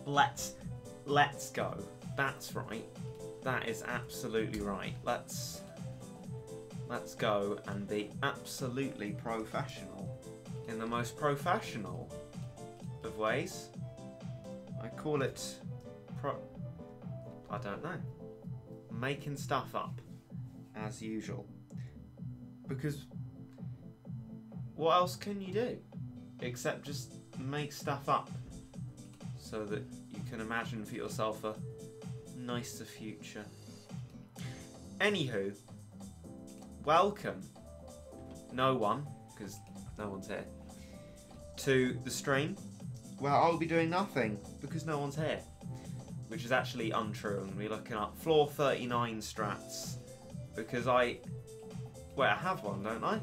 let's go. That's right. That is absolutely right. Let's go and be absolutely professional in the most professional of ways. I call it I don't know. Making stuff up as usual. Because what else can you do except just make stuff up so that you can imagine for yourself a nicer future. Anywho, welcome, no one, because no one's here, to the stream where I'll be doing nothing because no one's here, which is actually untrue. I'm going to be looking up floor 39 strats because I have one, don't I?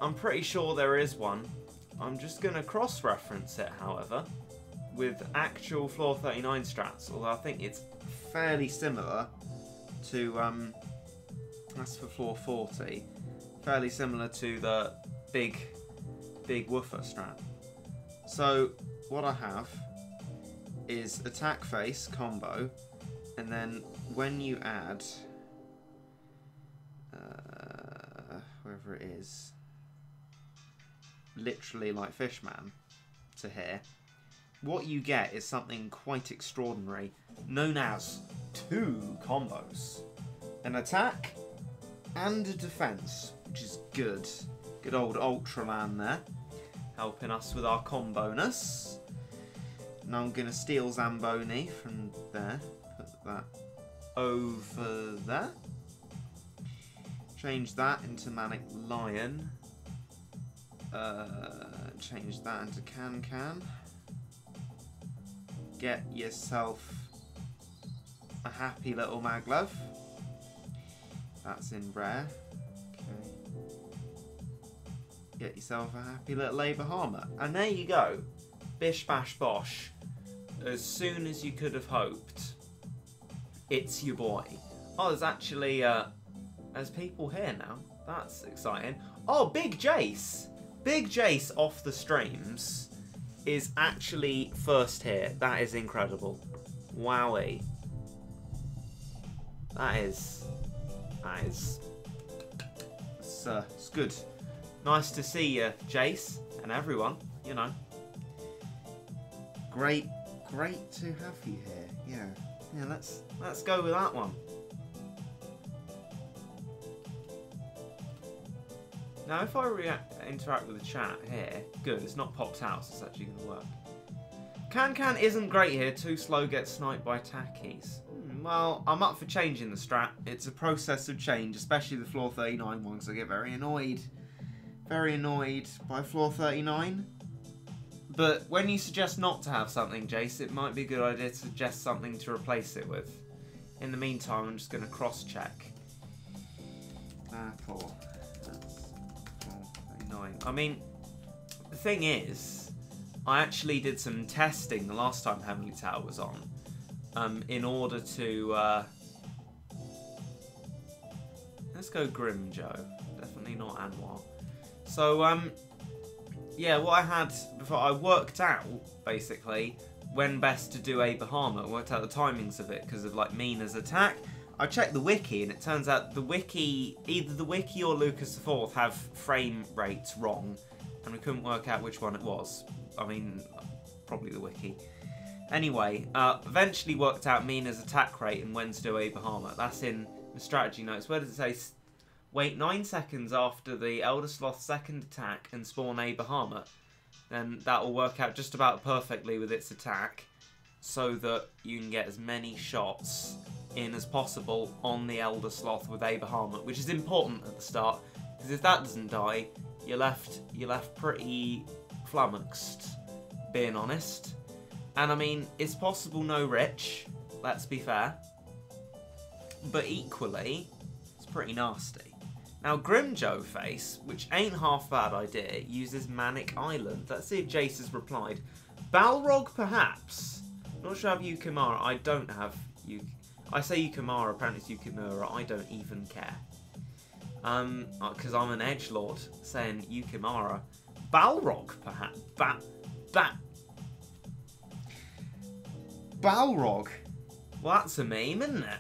I'm pretty sure there is one. I'm just going to cross-reference it, however, with actual floor 39 strats, although I think it's fairly similar to, that's for floor 40, fairly similar to the big woofer strat. So, what I have is attack face combo, and then when you add, wherever it is, literally like Fishman to here, what you get is something quite extraordinary, known as 2 combos. An attack and a defense, which is good. Good old Ultraman there, helping us with our comboness. Now I'm going to steal Zamboni from there, put that over there. Change that into Manic Lion. Change that into Can. Get yourself a happy little Maglev. That's in rare. Okay. Get yourself a happy little Bahama. And there you go. Bish bash bosh. As soon as you could have hoped. It's your boy. Oh, there's actually there's people here now. That's exciting. Oh, Big Jase. Big Jase off the streams is actually first here. That is incredible. Wowie. That is it's good. Nice to see you, Jase, and everyone, you know. Great to have you here. Yeah, let's go with that one. Now, if I interact with the chat here, good, it's not popped out, so it's actually going to work. Can isn't great here, too slow, gets sniped by tackies. Well, I'm up for changing the strat. It's a process of change, especially the floor 39 ones. I get very annoyed by floor 39. But when you suggest not to have something, Jace, it might be a good idea to suggest something to replace it with. In the meantime, I'm just going to cross-check. Apple. I mean, the thing is, I actually did some testing the last time Heavenly Tower was on, in order to, let's go Grim Joe, definitely not Anwar. So, yeah, what I had before, I worked out, basically, when best to do a Bahama, worked out the timings of it, because of, like, Mina's attack. I checked the wiki, and it turns out the wiki, either the wiki or Lucas IV have frame rates wrong, and we couldn't work out which one it was. I mean, probably the wiki. Anyway, eventually worked out Mina's attack rate and when to do a Bahama. That's in the strategy notes. Where does it say, wait 9 seconds after the Elder Sloth's second attack and spawn a Bahama? Then that will work out just about perfectly with its attack, so that you can get as many shots in as possible on the Elder Sloth with a Bahamut, which is important at the start, because if that doesn't die, you're left pretty flummoxed, being honest. And I mean, it's possible no Rich, let's be fair, but equally, it's pretty nasty. Now, Grimjoe Face, which ain't half a bad idea, uses Manic Island. Let's see if Jace has replied. Balrog, perhaps. Not sure I have Yukimura. I don't have I say Yukimura, apparently it's Yukimura. I don't even care. Because I'm an edgelord saying Yukimura. Balrog, perhaps. Balrog. Well, that's a meme, isn't it?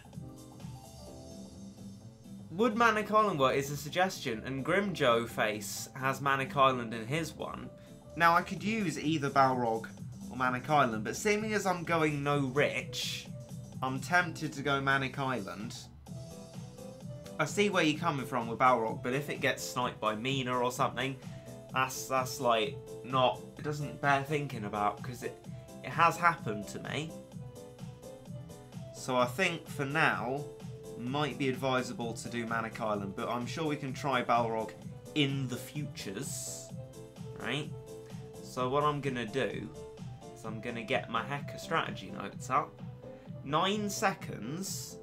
Would Manic Island work is a suggestion, and Grim Joe Face has Manic Island in his one. Now, I could use either Balrog or Manic Island, but seeming as I'm going no rich, I'm tempted to go Manic Island. I see where you're coming from with Balrog, but if it gets sniped by Mina or something, that's like not, it doesn't bear thinking about, because it has happened to me. So I think for now, might be advisable to do Manic Island, but I'm sure we can try Balrog in the futures, right? So what I'm gonna do is I'm gonna get my Heka strategy notes up. 9 seconds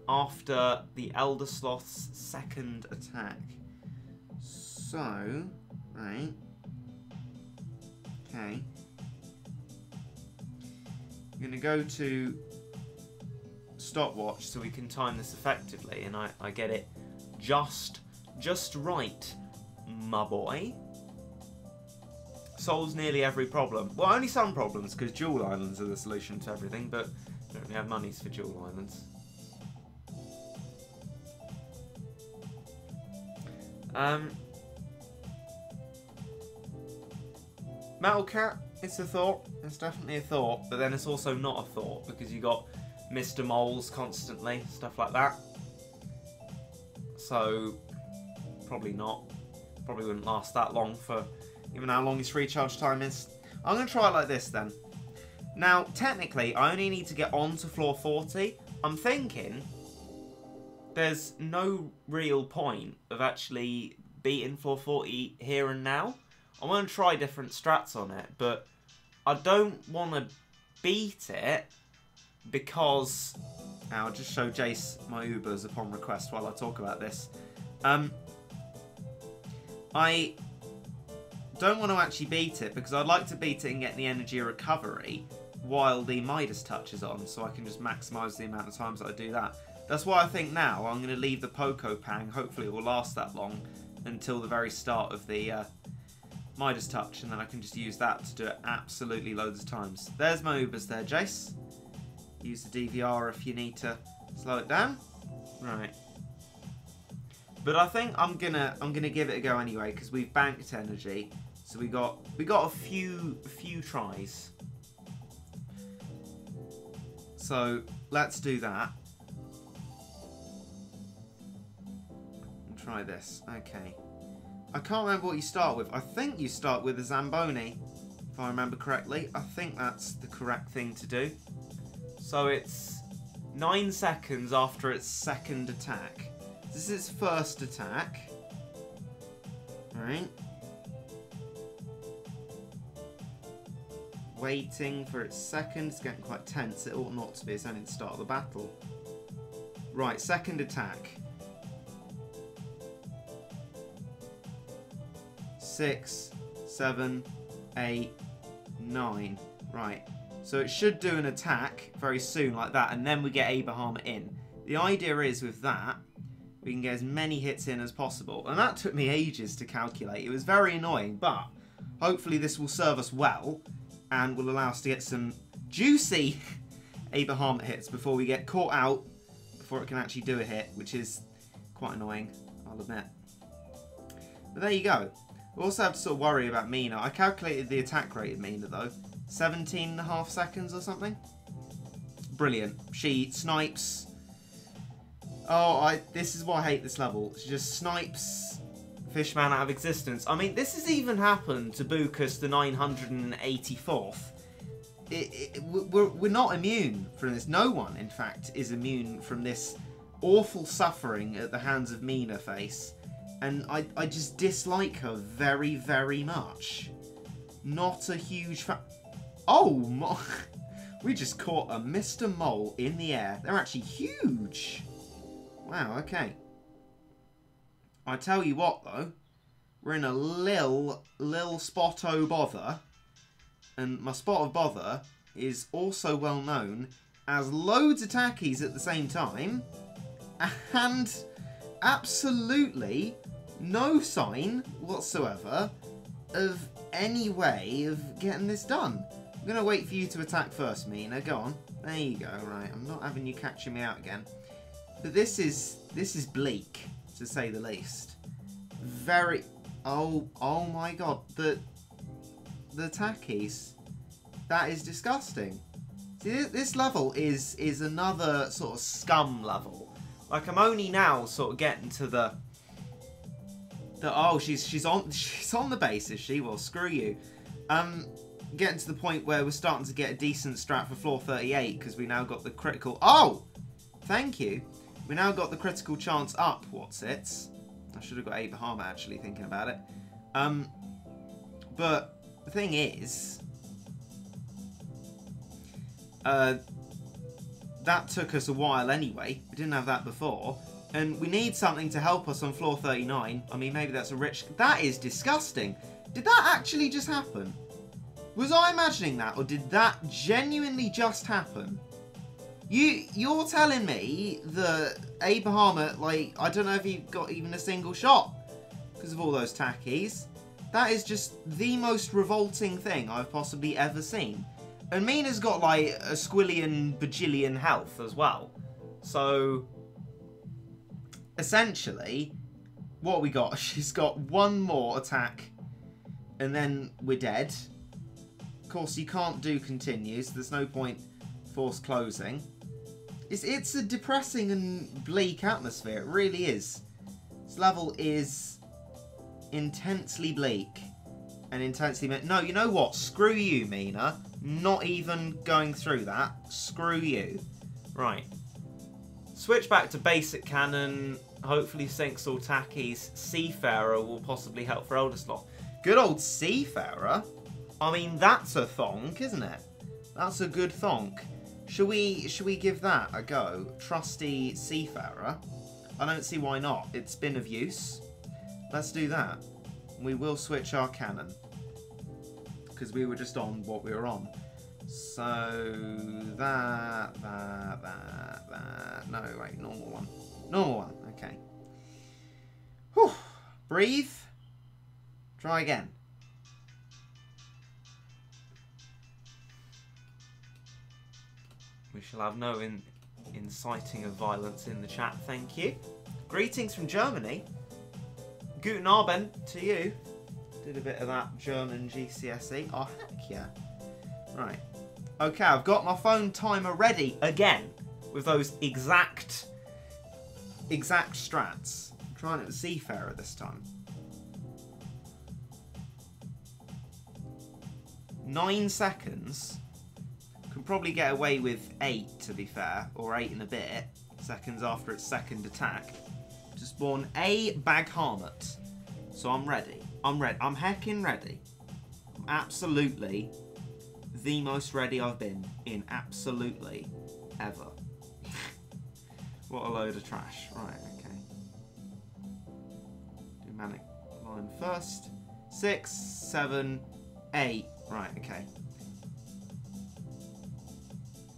after the Elder Sloth's second attack. So, right, okay. I'm gonna go to stopwatch so we can time this effectively, and I get it just right, my boy. Solves nearly every problem. Well, only some problems, because Jewel Islands are the solution to everything, but we don't really have monies for Jewel Islands. Metal Cat, it's a thought. It's definitely a thought, but then it's also not a thought, because you got Mr. Moles constantly, stuff like that. So, probably not. Probably wouldn't last that long for even how long his recharge time is. I'm going to try it like this then. Now, technically, I only need to get on to floor 40. I'm thinking there's no real point of actually beating floor 40 here and now. I want to try different strats on it, but I don't want to beat it because... I'll just show Jase my Ubers upon request while I talk about this. I don't want to actually beat it because I'd like to beat it and get the energy recovery while the Midas touch is on, so I can just maximise the amount of times that I do that. That's why I think now I'm going to leave the Poco Pang. Hopefully it will last that long until the very start of the Midas touch, and then I can just use that to do it absolutely loads of times. There's my Ubers there, Jase. Use the DVR if you need to slow it down. Right. But I think I'm gonna give it a go anyway because we've banked energy, so we got a few tries. So let's do that. And try this. Okay. I can't remember what you start with. I think you start with a Zamboni, if I remember correctly. I think that's the correct thing to do. So it's 9 seconds after its second attack. This is its first attack. Right. Waiting for its second. It's getting quite tense. It ought not to be. It's only the start of the battle. Right, second attack. 6, 7, 8, 9. Right. So it should do an attack very soon like that, and then we get Abraham in. The idea is with that, we can get as many hits in as possible. And that took me ages to calculate. It was very annoying, but hopefully this will serve us well and will allow us to get some juicy Abraham hits before we get caught out, before it can actually do a hit, which is quite annoying, I'll admit. But there you go. We also have to sort of worry about Mina. I calculated the attack rate of Mina though. 17.5 seconds or something. Brilliant. She snipes. Oh, this is why I hate this level. She just snipes Fishman out of existence. I mean, this has even happened to Bucas the 984th. We're not immune from this. No one, in fact, is immune from this awful suffering at the hands of Mina Face. And I just dislike her very, very much. Not a huge fan. Oh my! We just caught a Mr. Mole in the air. They're actually huge. Wow, okay. I tell you what though, we're in a lil spot o' bother. And my spot of bother is also well known as loads of tackies at the same time. And absolutely no sign whatsoever of any way of getting this done. I'm going to wait for you to attack first, Mina. Go on. There you go. Right, I'm not having you catching me out again. But this is bleak, to say the least. Very... Oh my god. The tackies. That is disgusting. See, this level is another sort of scum level. Like, I'm only now sort of getting to the oh, she's on the base, is she? Well, screw you. Getting to the point where we're starting to get a decent strat for floor 38 because we now got the critical... Oh! Thank you. We now got the critical chance up, what's it? I should have got Abraham actually, thinking about it. But the thing is... that took us a while anyway. We didn't have that before. And we need something to help us on floor 39. I mean, maybe that's a rich... That is disgusting. Did that actually just happen? Was I imagining that, or did that genuinely just happen? You're telling me that Abraham, like, I don't know if he got even a single shot because of all those tackies. That is just the most revolting thing I've possibly ever seen. And Mina's got, like, a squillion bajillion health as well. So, essentially, what we got? She's got one more attack, and then we're dead. Of course, you can't do continues. There's no point force closing. It's a depressing and bleak atmosphere. It really is. This level is intensely bleak and intensely... No, you know what? Screw you, Mina. Not even going through that. Screw you. Right. Switch back to basic cannon. Hopefully sinks all tackies. Seafarer will possibly help for Eldersloth. Good old Seafarer. I mean, that's a thonk, isn't it? That's a good thonk. Should we give that a go? Trusty Seafarer. I don't see why not. It's been of use. Let's do that. We will switch our cannon, because we were just on what we were on. So that. No, wait, normal one. Normal one. Okay. Whew. Breathe. Try again. We shall have no inciting of violence in the chat, thank you. Greetings from Germany. Guten Abend to you. Did a bit of that German GCSE. Oh, heck yeah. Right. Okay, I've got my phone timer ready again with those exact strats. I'm trying it with Seafarer this time. 9 seconds. Can probably get away with 8, to be fair, or 8 and a bit seconds after its second attack to spawn a Baghamut. So I'm ready. I'm ready. I'm heckin' ready. I'm absolutely the most ready I've been in absolutely ever. What a load of trash. Right, okay. Do manic line first. 6, 7, 8. Right, okay.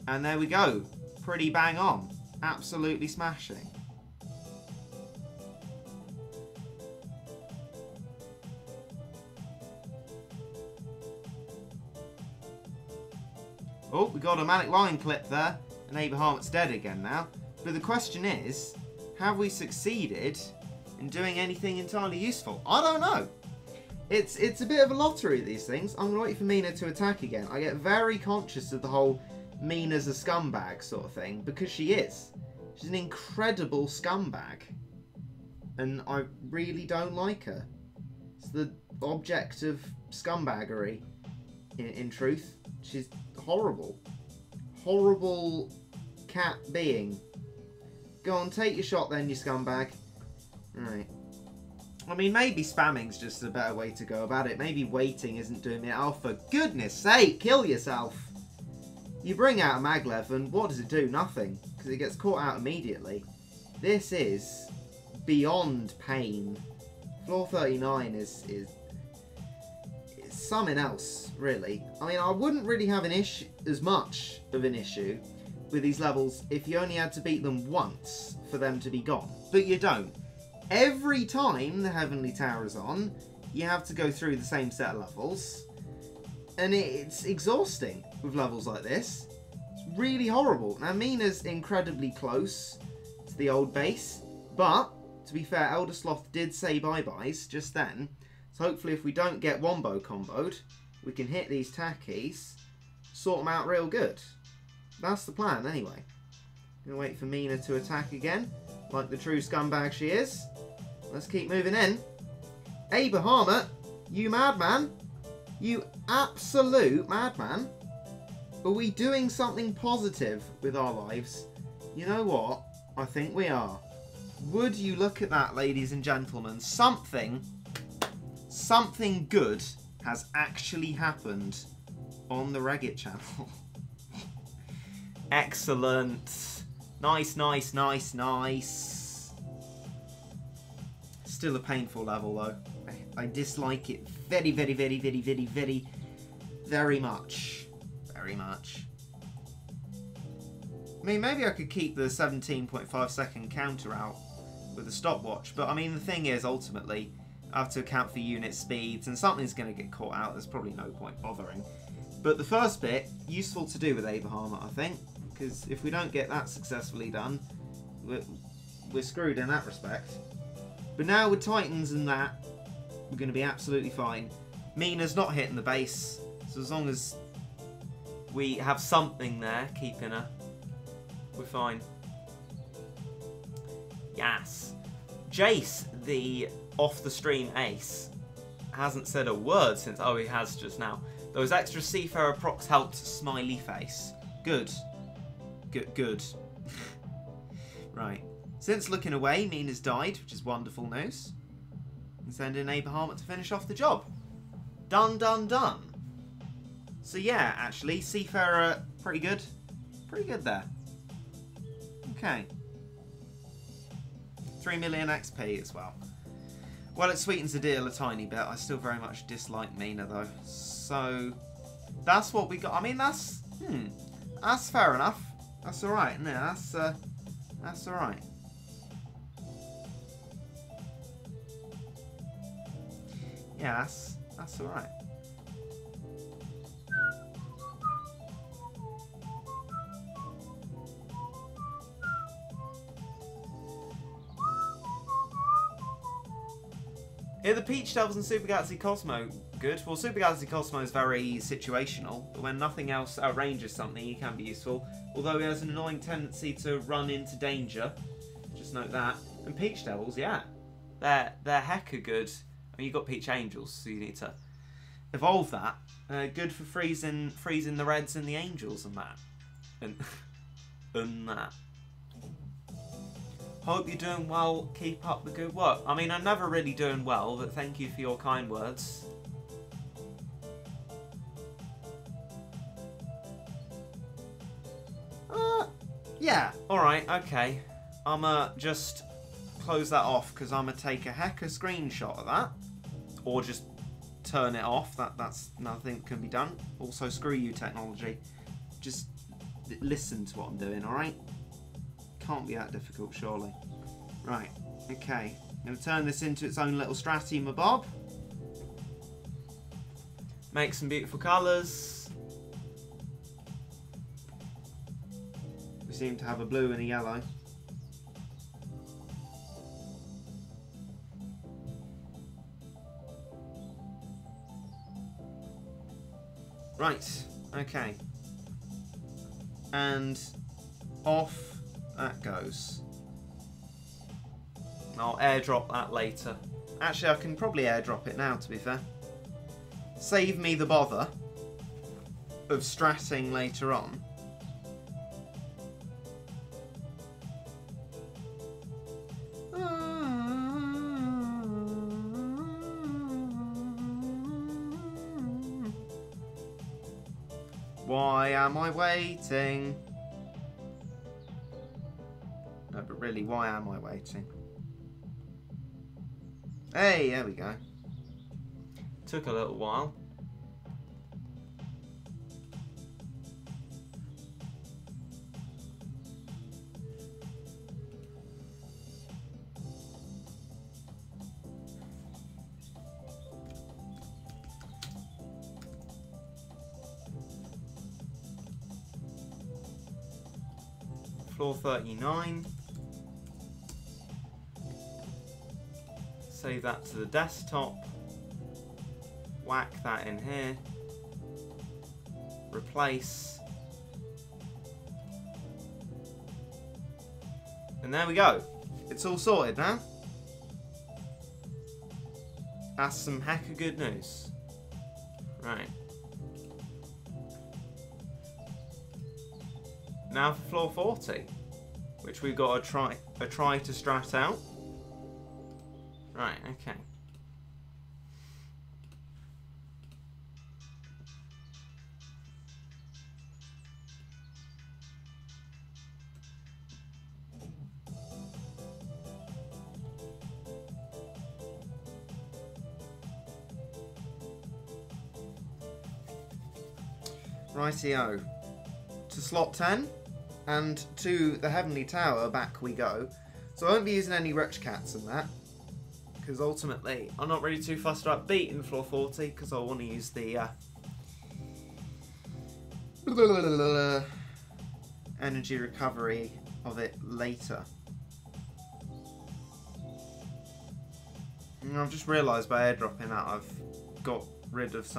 And there we go. Pretty bang on. Absolutely smashing. Oh, we got a manic line clip there. And Abraham's dead again now. But the question is, have we succeeded in doing anything entirely useful? I don't know. It's a bit of a lottery, these things. I'm going to wait for Mina to attack again. I get very conscious of the whole Mina's a scumbag sort of thing, because she is. She's an incredible scumbag. And I really don't like her. It's the object of scumbaggery, in truth. She's horrible. Horrible cat being. Go on, take your shot then, you scumbag. Right. I mean, maybe spamming's just a better way to go about it. Maybe waiting isn't doing it. Oh, for goodness sake, kill yourself. You bring out a maglev, and what does it do? Nothing. Because it gets caught out immediately. This is beyond pain. Floor 39 is something else, really. I mean, I wouldn't really have an issue, as much of an issue with these levels if you only had to beat them once for them to be gone. But you don't. Every time the Heavenly Tower is on, you have to go through the same set of levels. And it's exhausting with levels like this. It's really horrible. Now, Mina's incredibly close to the old base, but to be fair, Elder Sloth did say bye-byes just then. So hopefully if we don't get wombo comboed, we can hit these tackies, sort them out real good. That's the plan anyway. Gonna wait for Mina to attack again, like the true scumbag she is. Let's keep moving in. Hey, Bahamut, you madman. You absolute madman. Are we doing something positive with our lives? You know what? I think we are. Would you look at that, ladies and gentlemen? Something good has actually happened on the Reddit channel. Excellent. Nice, nice, nice, nice. Still a painful level though. I dislike it very, very, very, very, very, very, very much. Very much. I mean, maybe I could keep the 17.5 second counter out with a stopwatch, but I mean, the thing is, ultimately, I have to account for unit speeds, and something's going to get caught out. There's probably no point bothering. But the first bit, useful to do with Abraham, I think, because if we don't get that successfully done, we're screwed in that respect. But now with Titans and that, we're going to be absolutely fine. Mina's not hitting the base, so as long as we have something there keeping her, we're fine. Yes. Jase, the off-the-stream ace, hasn't said a word since... Oh, he has just now. Those extra seafarer procs helped, smiley face. Good. Good. Right. Since looking away, Mina's died, which is wonderful news. And send in Abraham to finish off the job. Done, done, done. So yeah, actually, seafarer, pretty good. Pretty good there. Okay. 3 million XP as well. Well, it sweetens the deal a tiny bit. I still very much dislike Mina though. So that's what we got. I mean, that's fair enough. That's all right. No, that's all right. Yeah, that's all right. Are the Peach Devils and Super Galaxy Cosmo good? Well, Super Galaxy Cosmo is very situational, but when nothing else outranges something, he can be useful. Although he has an annoying tendency to run into danger. Just note that. And Peach Devils, yeah. They're hecka good. I mean, you've got Peach Angels, so you need to evolve that. Good for freezing the Reds and the Angels and that. And that. Hope you're doing well. Keep up the good work. I mean, I'm never really doing well, but thank you for your kind words. Yeah. Alright, okay. I'ma just close that off, because I'ma take a hecka screenshot of that. Or just turn it off. That's nothing can be done. Also, screw you, technology. Just listen to what I'm doing, alright? Can't be that difficult, surely. Right, okay. I'm going to turn this into its own little stratty, my bob. Make some beautiful colours. We seem to have a blue and a yellow. Right, okay. And off that goes. I'll airdrop that later. Actually, I can probably airdrop it now, to be fair. Save me the bother of stratting later on. Why am I waiting? No, but really, why am I waiting? Hey, there we go. Took a little while. Floor 39. Save that to the desktop. Whack that in here. Replace. And there we go. It's all sorted now. That's some heck of good news. Right. Now for floor 40, which we've got to try to strat out. Right, okay. Rightio. To slot 10 and to the Heavenly Tower back we go. So I won't be using any Rich Cats in that, because ultimately I'm not really too fussed about beating floor 40 because I want to use the energy recovery of it later. And I've just realised by airdropping that I've got rid of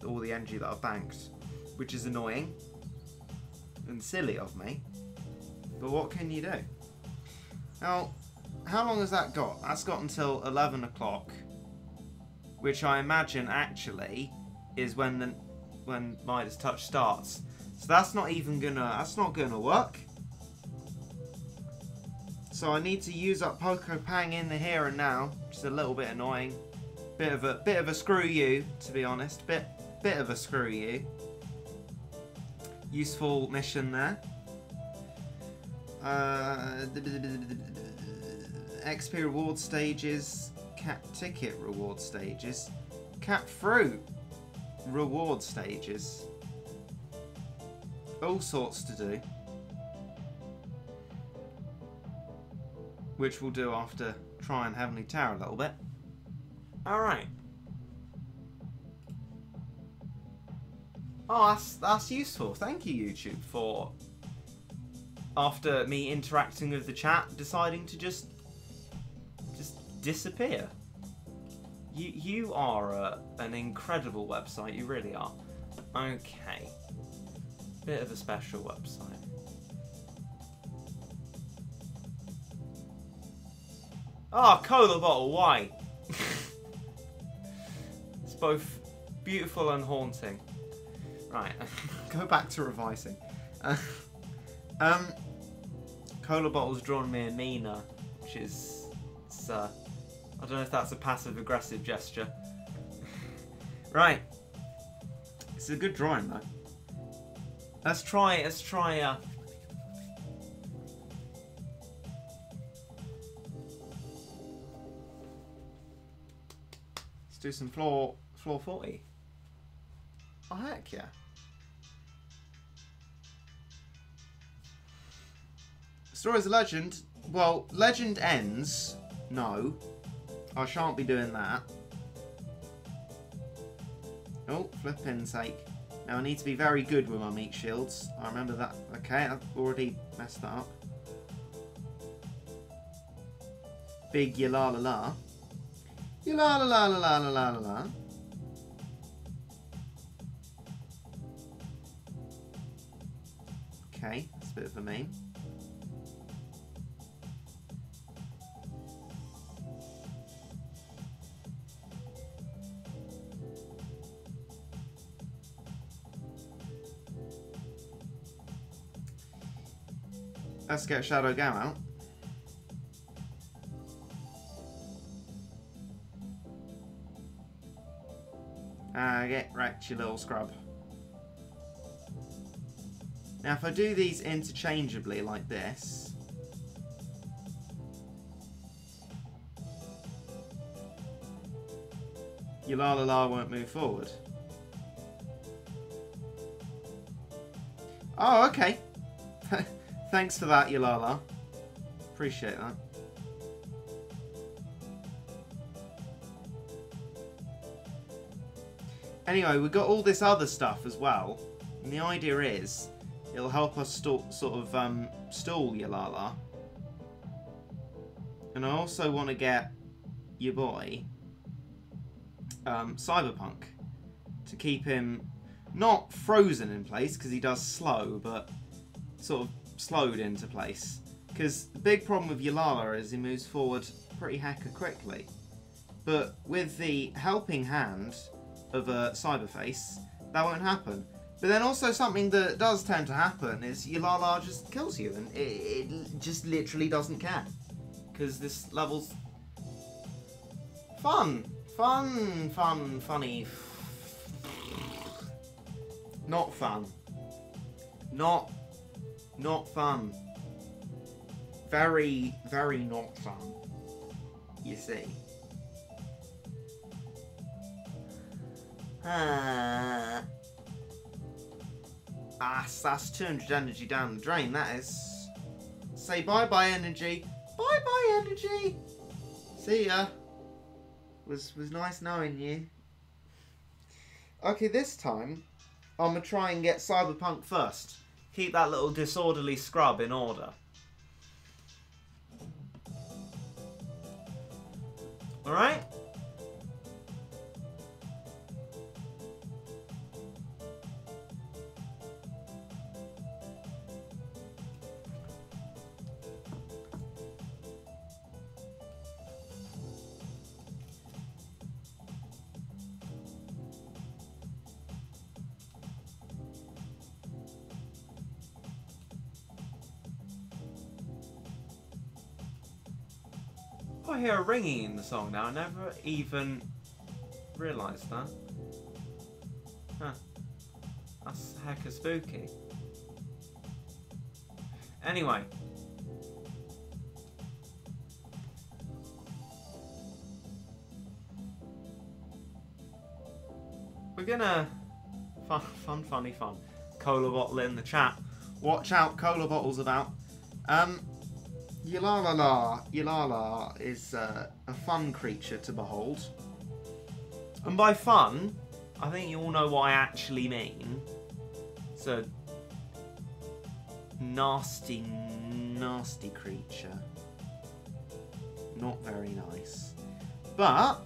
all the energy that I've banked, which is annoying and silly of me, but what can you do? Now, how long has that got? That's got until 11 o'clock, which I imagine actually is when Midas Touch starts. So that's not gonna work. So I need to use up Poco Pang in the here and now, which is a little bit annoying. Bit of a screw you, to be honest. Bit of a screw you. Useful mission there. XP reward stages, cat ticket reward stages, cat fruit reward stages. All sorts to do. Which we'll do after trying Heavenly Tower a little bit. Alright. Oh, that's useful. Thank you, YouTube, for, after me interacting with the chat, deciding to just disappear. You are an incredible website. You really are. Okay. Bit of a special website. Ah, cola bottle. Why? It's both beautiful and haunting. Right, go back to revising. Cola bottle's drawn me a Mina, which is, I don't know if that's a passive-aggressive gesture. Right, it's a good drawing though. Let's try. Let's do some floor 40. Oh heck yeah. Story's a legend. Well, legend ends. No. I shan't be doing that. Oh, flipping sake. Now I need to be very good with my meat shields. I remember that. Okay, I've already messed that up. Big yulala la. Yulala la la la la la la la. Okay, that's a bit of a meme. Let's get Shadow Gam out. Get wrecked, you little scrub. Now if I do these interchangeably like this, Yulala won't move forward. Oh, okay. Thanks for that, Yulala. Appreciate that. Anyway, we've got all this other stuff as well. And the idea is It'll help us stall Yulala. And I also want to get your boy, Cyberpunk, to keep him not frozen in place, because he does slow, but sort of slowed into place. Because the big problem with Yulala is he moves forward pretty hecka quickly. But with the helping hand of a Cyberface, that won't happen. But then also something that does tend to happen is Yulala just kills you, and it just literally doesn't care. Because this level's fun. Funny. Not fun. Not fun. Very not fun. You see. That's 200 energy down the drain, that is. Say bye-bye, energy. Bye-bye, energy. See ya. Was nice knowing you. Okay, this time, I'm going to try and get Cyberpunk first. Keep that little disorderly scrub in order. Alright? I hear a ringing in the song now. I never even realised that. Huh. That's hecka spooky. Anyway. We're gonna... Funny fun. Cola bottle in the chat. Watch out, cola bottle's about. Yulala is a fun creature to behold. And by fun, I think you all know what I actually mean. It's a nasty creature. Not very nice. But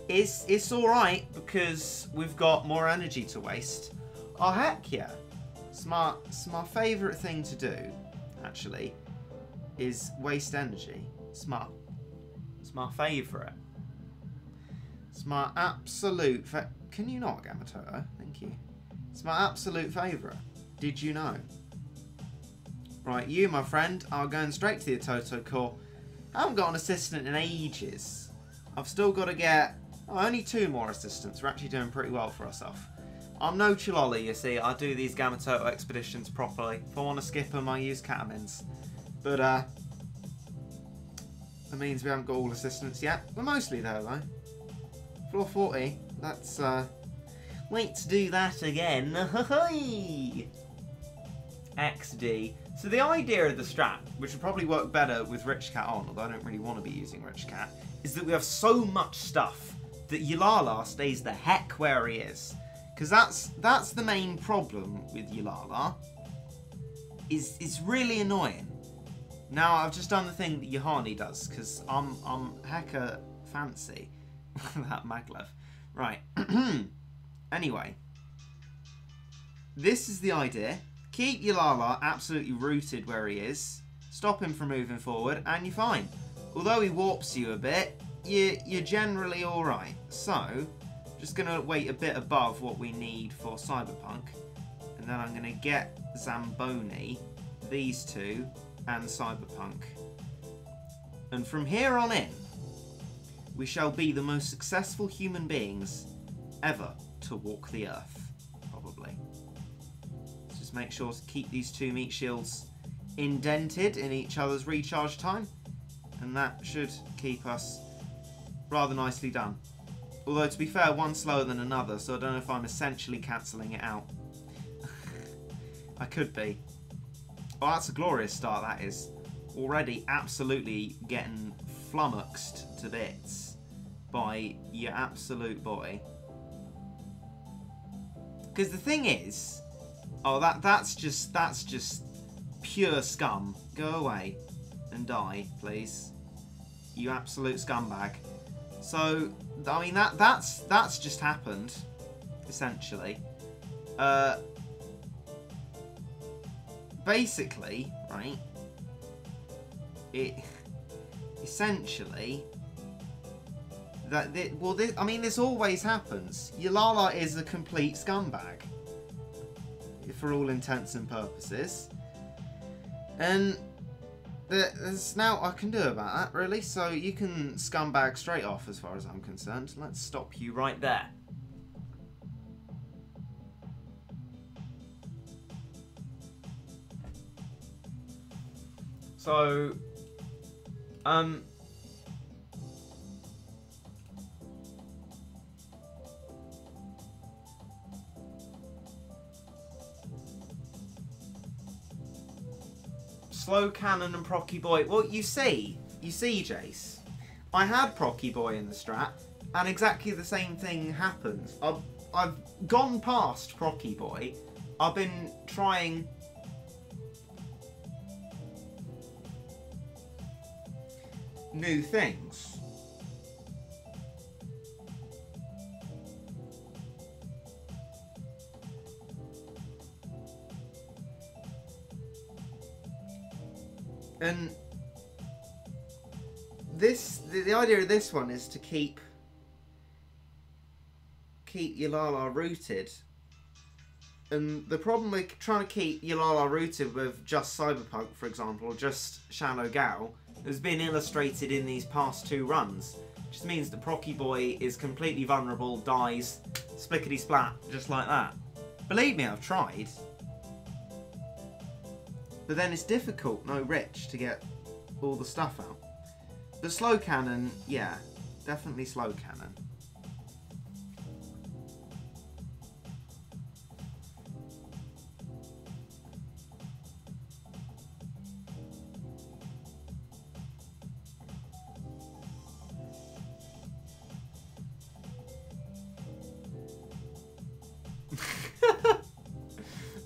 it's alright because we've got more energy to waste. Oh heck yeah. It's my favourite thing to do, actually, is waste energy. It's my favourite. It's my absolute Can you not, Gamatoto? Thank you. It's my absolute favourite. Did you know? Right, you, my friend, are going straight to the Atoto core. I haven't got an assistant in ages. I've still got to get only 2 more assistants. We're actually doing pretty well for ourselves. I'm no Chiloli, you see. I do these Gamatoto expeditions properly. If I want to skip them, I use catamins. But, that means we haven't got all assistants yet. We're mostly there, though. Floor 40. Let's, wait to do that again. XD. So the idea of the strat, which would probably work better with Rich Cat on, although I don't really want to be using Rich Cat, is that we have so much stuff that Yulala stays the heck where he is. Because that's the main problem with Yulala. It's really annoying. Now I've just done the thing that Yohani does, because I'm hecka fancy with that maglev. Right. Anyway. This is the idea. Keep Yulala absolutely rooted where he is. Stop him from moving forward, and you're fine. Although he warps you a bit, you're generally alright. So, just going to wait a bit above what we need for Cyberpunk. And then I'm going to get Zamboni, these 2, and Cyberpunk. And from here on in, we shall be the most successful human beings ever to walk the earth. Probably. Let's just make sure to keep these 2 meat shields indented in each other's recharge time. And that should keep us rather nicely done. Although, to be fair, one's slower than another, so I don't know if I'm essentially cancelling it out. I could be. Oh, that's a glorious start, that is. Already absolutely getting flummoxed to bits by your absolute boy. Because the thing is, Oh, that's just pure scum. Go away and die, please. You absolute scumbag. So, I mean, that's just happened, essentially. Basically, right, essentially, I mean, this always happens. Yulala is a complete scumbag, for all intents and purposes. And there's now I can do about that, really. So you can scumbag straight off as far as I'm concerned. Let's stop you right there. So, Slow Cannon and Procky Boy. Well, you see, Jace, I had Procky Boy in the strat, and exactly the same thing happened. I've gone past Procky Boy. I've been trying new things. And the idea of this one is to keep Yulala rooted. And the problem with trying to keep Yulala rooted with just Cyberpunk, for example, or just Shallow Gal, has been illustrated in these past 2 runs. Which means that Procky Boy is completely vulnerable, dies, splickety splat, just like that. Believe me, I've tried. But then it's difficult, no Rich, to get all the stuff out. The Slow Cannon, yeah, definitely Slow Cannon.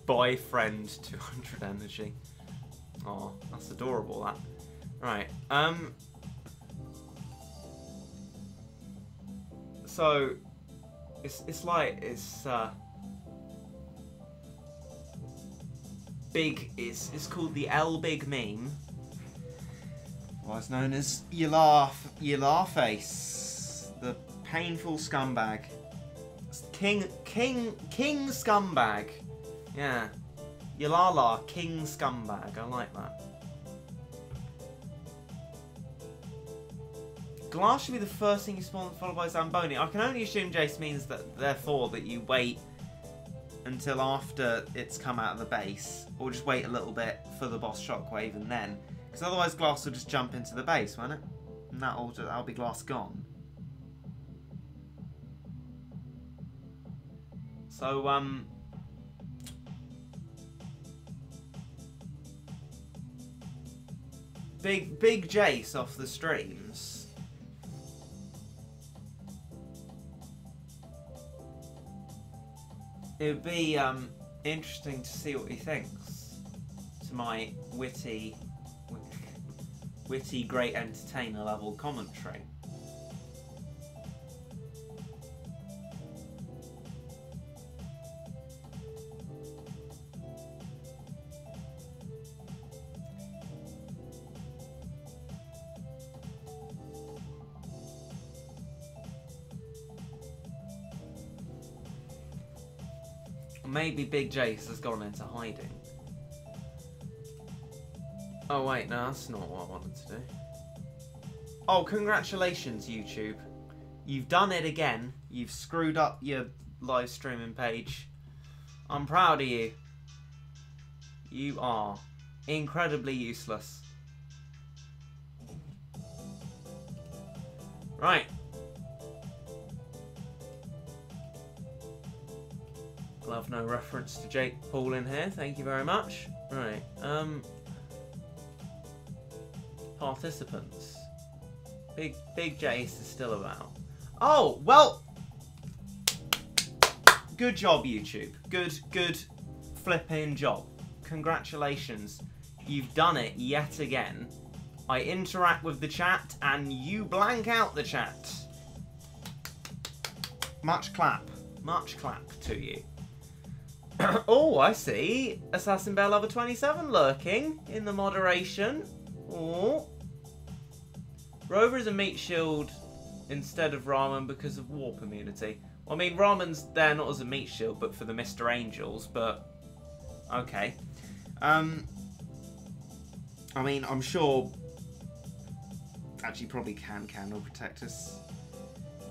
Boyfriend 200 energy. Oh, that's adorable, that. Right, so it's big. It's called the L Big meme. What's known as Yulala face, the painful scumbag, king scumbag. Yeah, Yulala, king scumbag. I like that. Glass should be the first thing you spawn, followed by Zamboni. I can only assume Jace means that, therefore, that you wait until after it's come out of the base, or just wait a little bit for the boss shockwave and then, because otherwise Glass will just jump into the base, won't it? And that'll be Glass gone. So Big Jase off the streams. It would be interesting to see what he thinks to my witty, great entertainer level commentary. Maybe Big Jase has gone into hiding. Oh wait, no, that's not what I wanted to do. Oh, congratulations, YouTube. You've done it again. You've screwed up your live streaming page. I'm proud of you. You are incredibly useless. Right. Love no reference to Jake Paul in here. Thank you very much. Right. Participants. Big Jase is still about. Oh, well. Good job, YouTube. Good flipping job. Congratulations. You've done it yet again. I interact with the chat and you blank out the chat. Much clap. Much clap to you. Oh, I see. Assassin Bear Lover 27 lurking in the moderation. Oh. Rover is a meat shield instead of Ramen because of warp immunity. Well, I mean, Ramen's there not as a meat shield, but for the Mr. Angels, but... Okay. I mean, I'm sure... Actually, probably can will protect us.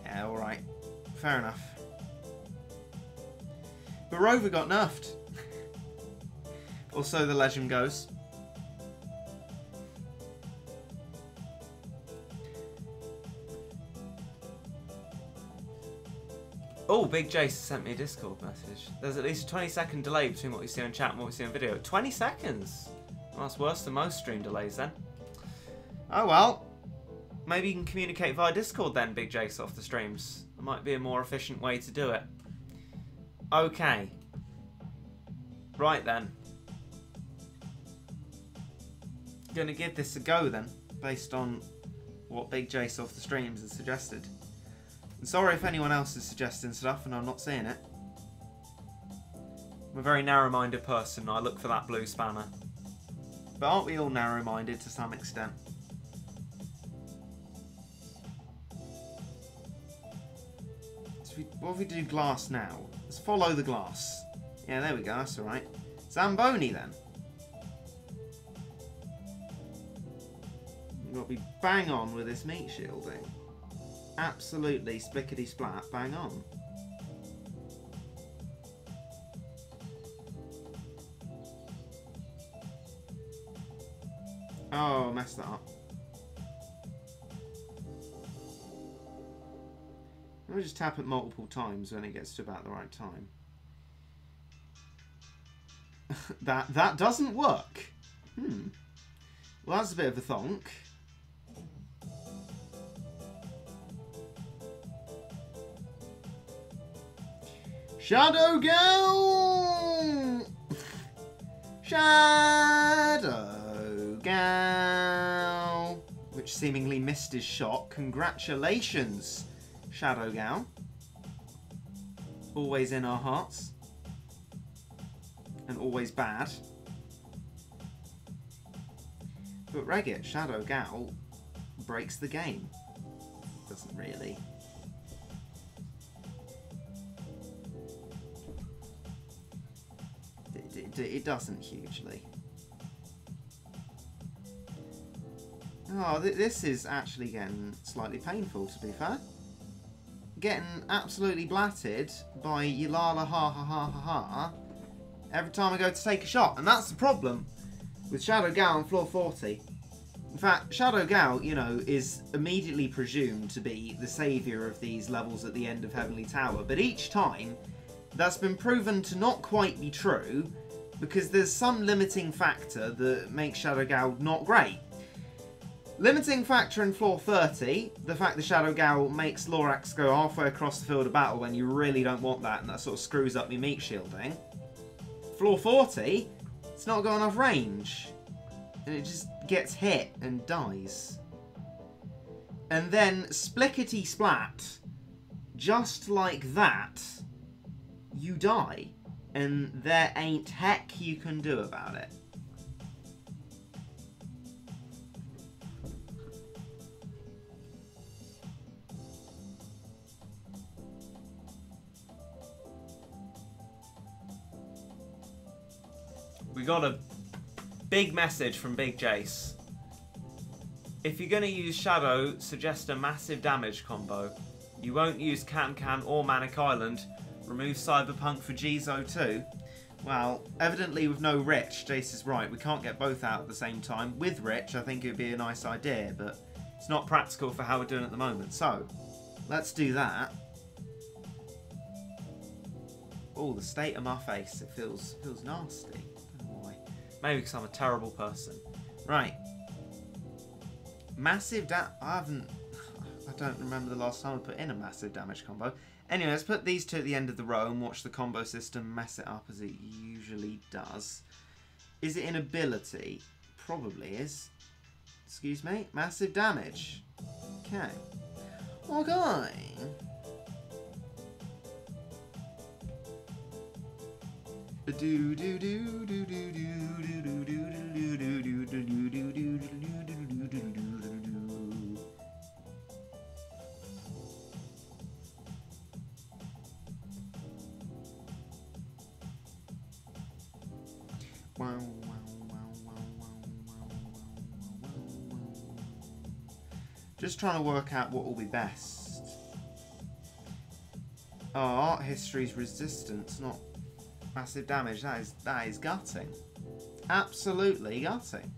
Yeah, alright. Fair enough. But Rover got nerfed. Or so the legend goes. Oh, Big Jase sent me a Discord message. There's at least a 20-second delay between what we see on chat and what we see on video. 20 seconds? Well, that's worse than most stream delays then. Oh well. Maybe you can communicate via Discord then, Big Jase, off the streams. That might be a more efficient way to do it. Okay. Right then. Gonna give this a go then, based on what Big Jase off the streams has suggested. And sorry if anyone else is suggesting stuff and I'm not seeing it. I'm a very narrow-minded person. I look for that blue spanner. But aren't we all narrow-minded to some extent? So what if we do glass now? Let's follow the glass. Yeah, there we go. That's alright. Zamboni then. You've got to be bang on with this meat shielding. Absolutely splickety splat, bang on. Oh, I messed that up. I'll just tap it multiple times when it gets to about the right time. that doesn't work. Well, that's a bit of a thonk. Shadow Gal! Shadow Gal! Which seemingly missed his shot. Congratulations, Shadow Gal. Always in our hearts. And always bad. But Regit, Shadow Gal breaks the game. Doesn't really. It doesn't hugely. Oh, this is actually getting slightly painful, to be fair. Getting absolutely blatted by yulala ha ha ha ha ha every time I go to take a shot. And that's the problem with Shadow Gal on floor 40. In fact, Shadow Gal, you know, is immediately presumed to be the saviour of these levels at the end of Heavenly Tower. But each time, that's been proven to not quite be true, because there's some limiting factor that makes Shadow Gal not great. Limiting factor in floor 30, the fact that Shadow Gal makes Lorax go halfway across the field of battle when you really don't want that, and that sort of screws up your meat shielding. Floor 40, it's not got enough range, and it just gets hit and dies. And then splickety splat, just like that, you die. And there ain't heck you can do about it. We got a big message from Big Jase. If you're going to use Shadow, suggest a massive damage combo. You won't use Can or Manic Island. Remove Cyberpunk for Jizo too. Well, evidently with no Rich, Jase is right. We can't get both out at the same time. With Rich, I think it would be a nice idea, but it's not practical for how we're doing at the moment. So, let's do that. Oh, the state of my face. It feels nasty. I don't know why. Maybe because I'm a terrible person. Right. Massive I don't remember the last time I put in a massive damage combo. Anyway, let's put these two at the end of the row and watch the combo system mess it up as it usually does. Is it in ability? Probably is. Excuse me? Massive damage. Okay. Okay. Do do do do do do do do do do do do do do do. Just trying to work out what will be best. Oh, art history's resistance, not massive damage. That is gutting. Absolutely gutting.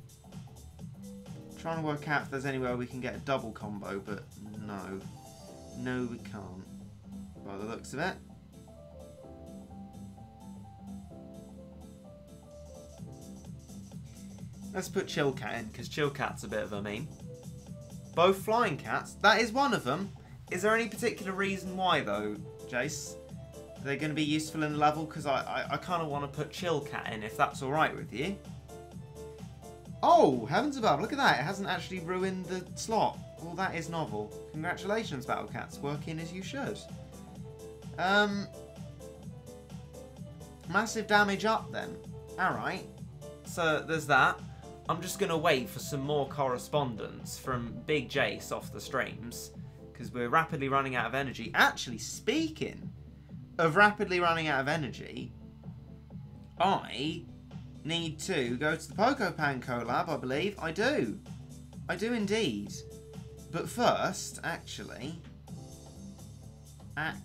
Trying to work out if there's anywhere we can get a double combo, but no. No, we can't. By the looks of it. Let's put Chill Cat in, because Chill Cat's a bit of a meme. Both flying cats. That is one of them. Is there any particular reason why, though, Jace? Are they going to be useful in the level? Because I kind of want to put Chill Cat in, if that's alright with you. Oh, heavens above, look at that. It hasn't actually ruined the slot. Well, that is novel. Congratulations, Battle Cats. Working as you should. Massive damage up, then. Alright. So, there's that. I'm just going to wait for some more correspondence from Big Jase off the streams, because we're rapidly running out of energy. Actually, speaking of rapidly running out of energy, I need to go to the Pocopan collab, I believe. I do. I do indeed. But first, actually, I'm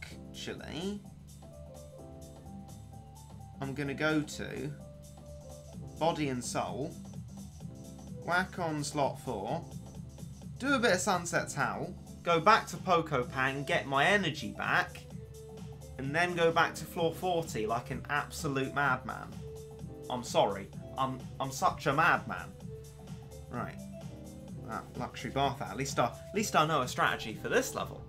going to go to Body and Soul, whack on slot 4, do a bit of Sunset Howl, go back to Pocopan, get my energy back, and then go back to floor 40 like an absolute madman. I'm sorry. I'm such a madman. Right. That luxury bath out. At least I know a strategy for this level.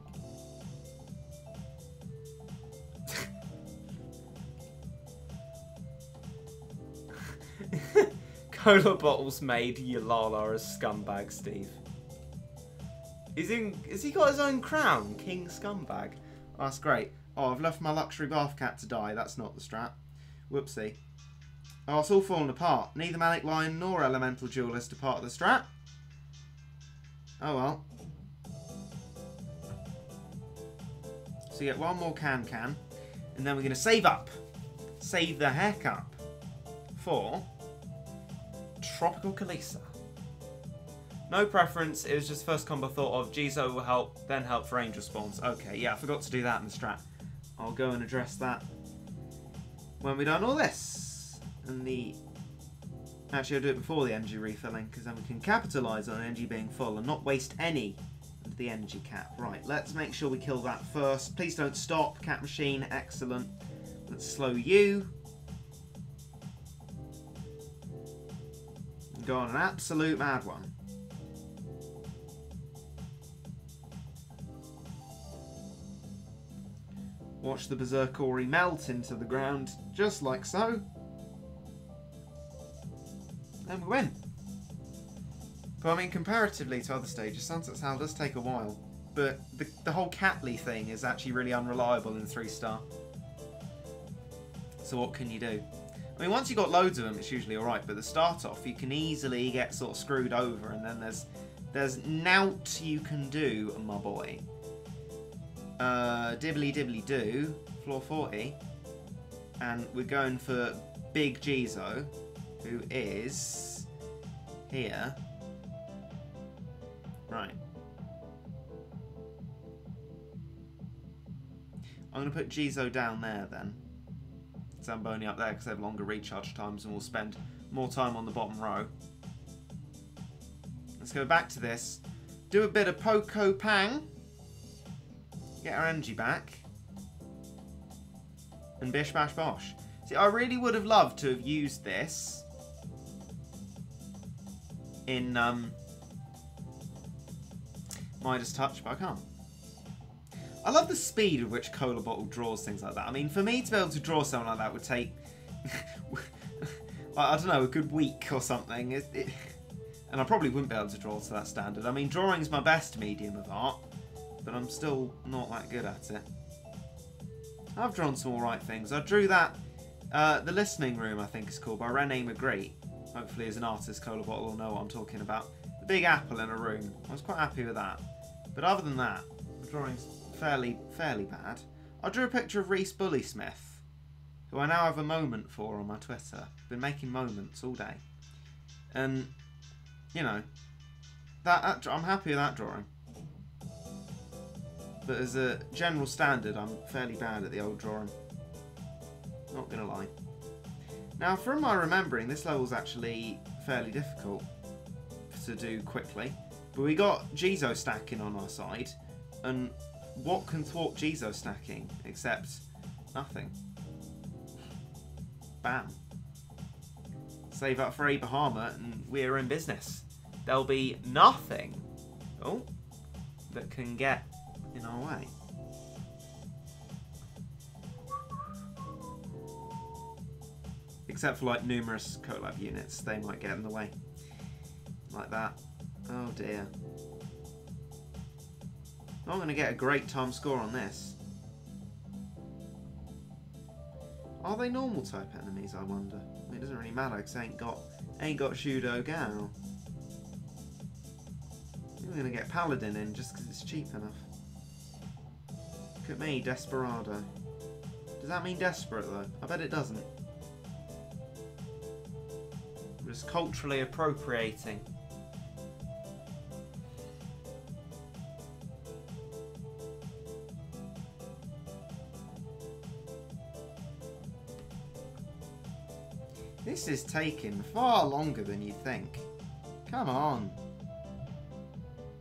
Cola bottles made Yulala a scumbag, Steve. Has he got his own crown? King Scumbag. Oh, that's great. Oh, I've left my luxury bath cat to die. That's not the strat. Whoopsie. Oh, it's all falling apart. Neither Manic Lion nor Elemental Duelist are part of the strat. Oh well. So you get one more can, and then we're going to save up. Save the heck up for Tropical Kalisa. No preference, it was just first combo thought of Jizo will help, then help for Angel Spawns. Okay, yeah, I forgot to do that in the strat. I'll go and address that when we've done all this. And actually I'll do it before the energy refilling, because then we can capitalise on energy being full and not waste any of the energy cap. Right, let's make sure we kill that first. Please don't stop, Cat Machine, excellent. Let's slow you. Go on an absolute mad one. Watch the Berserkori melt into the ground, just like so. And we win. But I mean, comparatively to other stages, Sunset Howl does take a while. But the whole Catley thing is actually really unreliable in 3-star. So what can you do? I mean, once you've got loads of them, it's usually alright. But the start off, you can easily get sort of screwed over. And then there's nought you can do, my boy. Dibbly dibbly do, floor 40, and we're going for Big Jase, who is here. Right. I'm going to put Jase down there then. Zamboni up there because they have longer recharge times and we'll spend more time on the bottom row. Let's go back to this. Do a bit of Poco Pang. Get our energy back. And bish bash bosh. See, I really would have loved to have used this in Midas Touch, but I can't. I love the speed with which Cola Bottle draws things like that. I mean, for me to be able to draw something like that would take, I don't know, a good week or something. And I probably wouldn't be able to draw to that standard. I mean, drawing's my best medium of art, but I'm still not that good at it. I've drawn some alright things. I drew that, The Listening Room, I think it's called, by Rene Magritte. Hopefully as an artist, Cola Bottle will know what I'm talking about. The big apple in a room. I was quite happy with that. But other than that, the drawing's fairly bad. I drew a picture of Reese Bullysmith, who I now have a moment for on my Twitter. Been making moments all day. And, you know, I'm happy with that drawing. But as a general standard, I'm fairly bad at the old drawing. Not gonna lie. Now, from my remembering, this level's actually fairly difficult to do quickly. But we got Jizo stacking on our side, and what can thwart Jizo stacking except nothing? Bam. Save up for a Bahama and we're in business. There'll be nothing that can get in our way. Except for like numerous collab units, they might get in the way. Like that. Oh dear. I'm going to get a great time score on this. Are they normal type enemies, I wonder? I mean, it doesn't really matter because I ain't got Shudo Gao. We're going to get Paladin in just because it's cheap enough. Look at me, Desperado. Does that mean desperate though? I bet it doesn't. Just culturally appropriating. This is taking far longer than you think. Come on.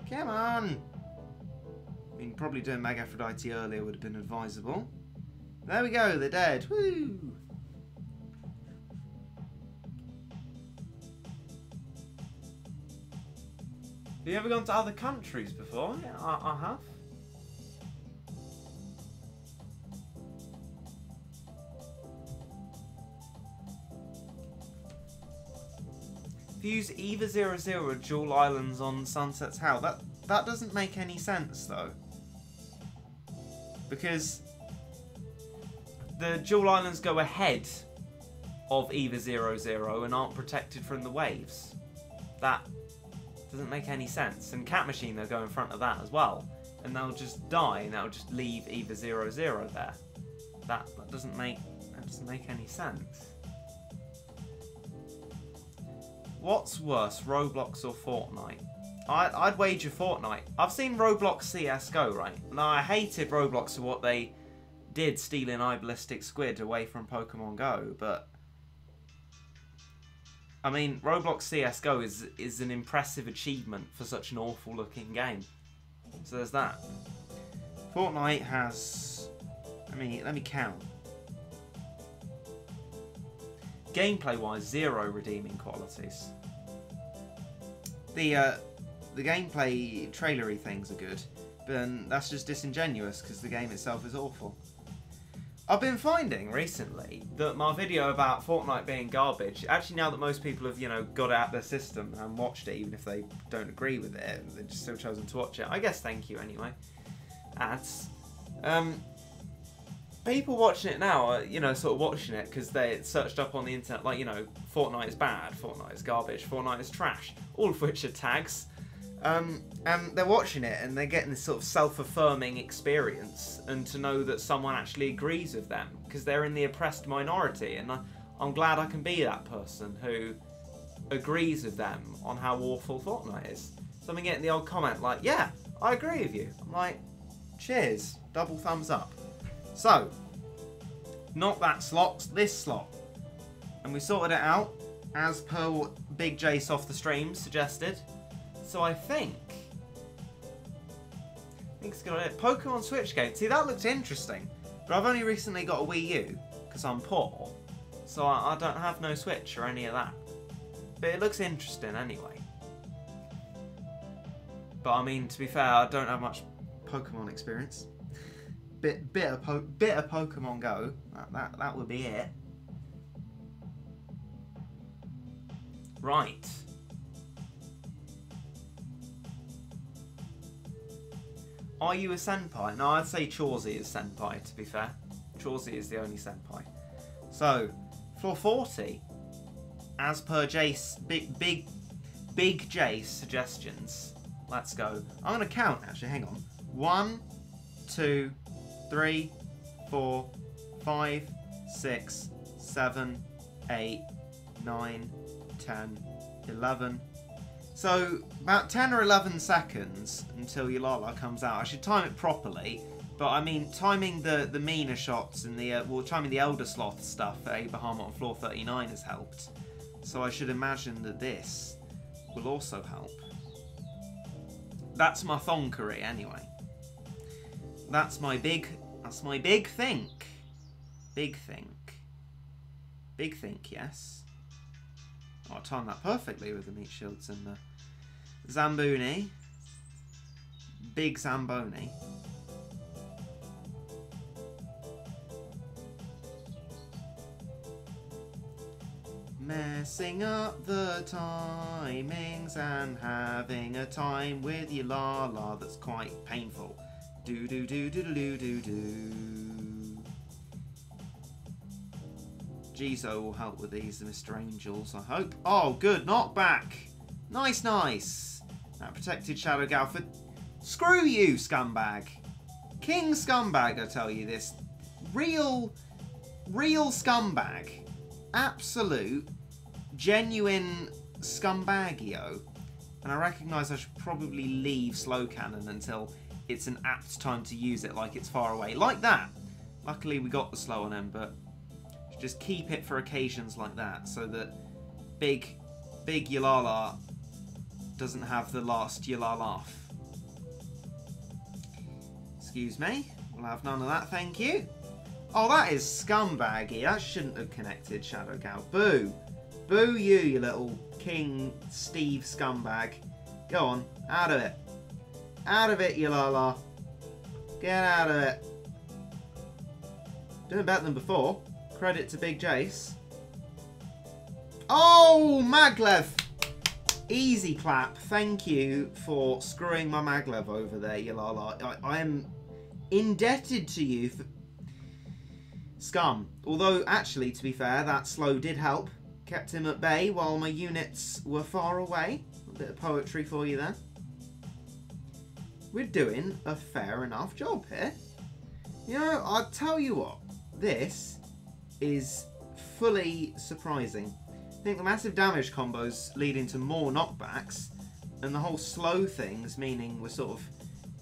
Come on. I mean, probably doing Mag Aphrodite earlier would have been advisable. There we go, they're dead. Woo! Have you ever gone to other countries before? Yeah, I have. Use either 00 or dual islands on Sunset's How. That doesn't make any sense though. Because the dual islands go ahead of either 00 and aren't protected from the waves. That doesn't make any sense. And Cat Machine, they'll go in front of that as well. And they'll just die and they'll just leave either 00 there. That doesn't make any sense. What's worse, Roblox or Fortnite? I'd wager Fortnite. I've seen Roblox CSGO, right? Now, I hated Roblox for what they did, stealing iBallistic Squid away from Pokemon Go, but I mean, Roblox CSGO is an impressive achievement for such an awful looking game. So there's that. Fortnite has... Let me count. Gameplay-wise, 0 redeeming qualities. The gameplay trailery things are good, but then that's just disingenuous because the game itself is awful. I've been finding recently that my video about Fortnite being garbage, actually now that most people have, you know, got it out their system and watched it, even if they don't agree with it, they've just still chosen to watch it. I guess thank you anyway. Ads. People watching it now are, you know, sort of watching it because they searched up on the internet, like, you know, Fortnite is bad, Fortnite is garbage, Fortnite is trash, all of which are tags. And they're watching it and they're getting this sort of self-affirming experience, and to know that someone actually agrees with them because they're in the oppressed minority, and I'm glad I can be that person who agrees with them on how awful Fortnite is. So I'm getting the old comment like, yeah, I agree with you. I'm like, cheers, double thumbs up. So, not that slot, this slot. And we sorted it out as per what Big Jase off the stream suggested. So I think it's gonna be Pokemon Switch game. See, that looks interesting, but I've only recently got a Wii U because I'm poor, so I don't have no Switch or any of that. But it looks interesting anyway. But I mean, to be fair, I don't have much Pokemon experience. bit of Pokemon Go. That would be it. Right. Are you a senpai? No, I'd say Chauzy is senpai, to be fair. Chauzy is the only senpai. So, floor 40, as per Jase, Big Jase suggestions. Let's go. I'm going to count, actually, hang on. 1, 2, 3, 4, 5, 6, 7, 8, 9, 10, 11. So, about 10 or 11 seconds until Yulala comes out. I should time it properly, but I mean, timing the meaner shots and the, timing the Elder Sloth stuff for Abraham on floor 39 has helped. So I should imagine that this will also help. That's my thonkery anyway. That's my big think. Big think, yes. Oh, I timed that perfectly with the meat shields and the Zamboni. Big Zamboni. Messing up the timings and having a time with Yulala that's quite painful. Do do do do do do do. Jizo will help with these, Mr. Angels, I hope. Oh, good, knockback. Nice, nice. That protected Shadow Galford. Screw you, scumbag. King scumbag, I tell you this. Real scumbag. Absolute, genuine scumbagio. And I recognise I should probably leave slow cannon until it's an apt time to use it, like it's far away. Like that. Luckily we got the slow on him, but just keep it for occasions like that, so that big Yulala doesn't have the last Yulala off. Excuse me, we'll have none of that, thank you. Oh, that is scumbaggy. That shouldn't have connected, Shadow Gal. Boo. Boo you little King Steve scumbag. Go on, out of it. Out of it, Yulala. Get out of it. Doing better than before. Credit to Big Jase. Oh, Maglev! Easy clap. Thank you for screwing my Maglev over there, Yulala. I am indebted to you for... Scum. Although, actually, to be fair, that slow did help. Kept him at bay while my units were far away. A bit of poetry for you there. We're doing a fair enough job here. You know, I'll tell you what. This is fully surprising. I think the massive damage combos leading to more knockbacks, and the whole slow things meaning we're sort of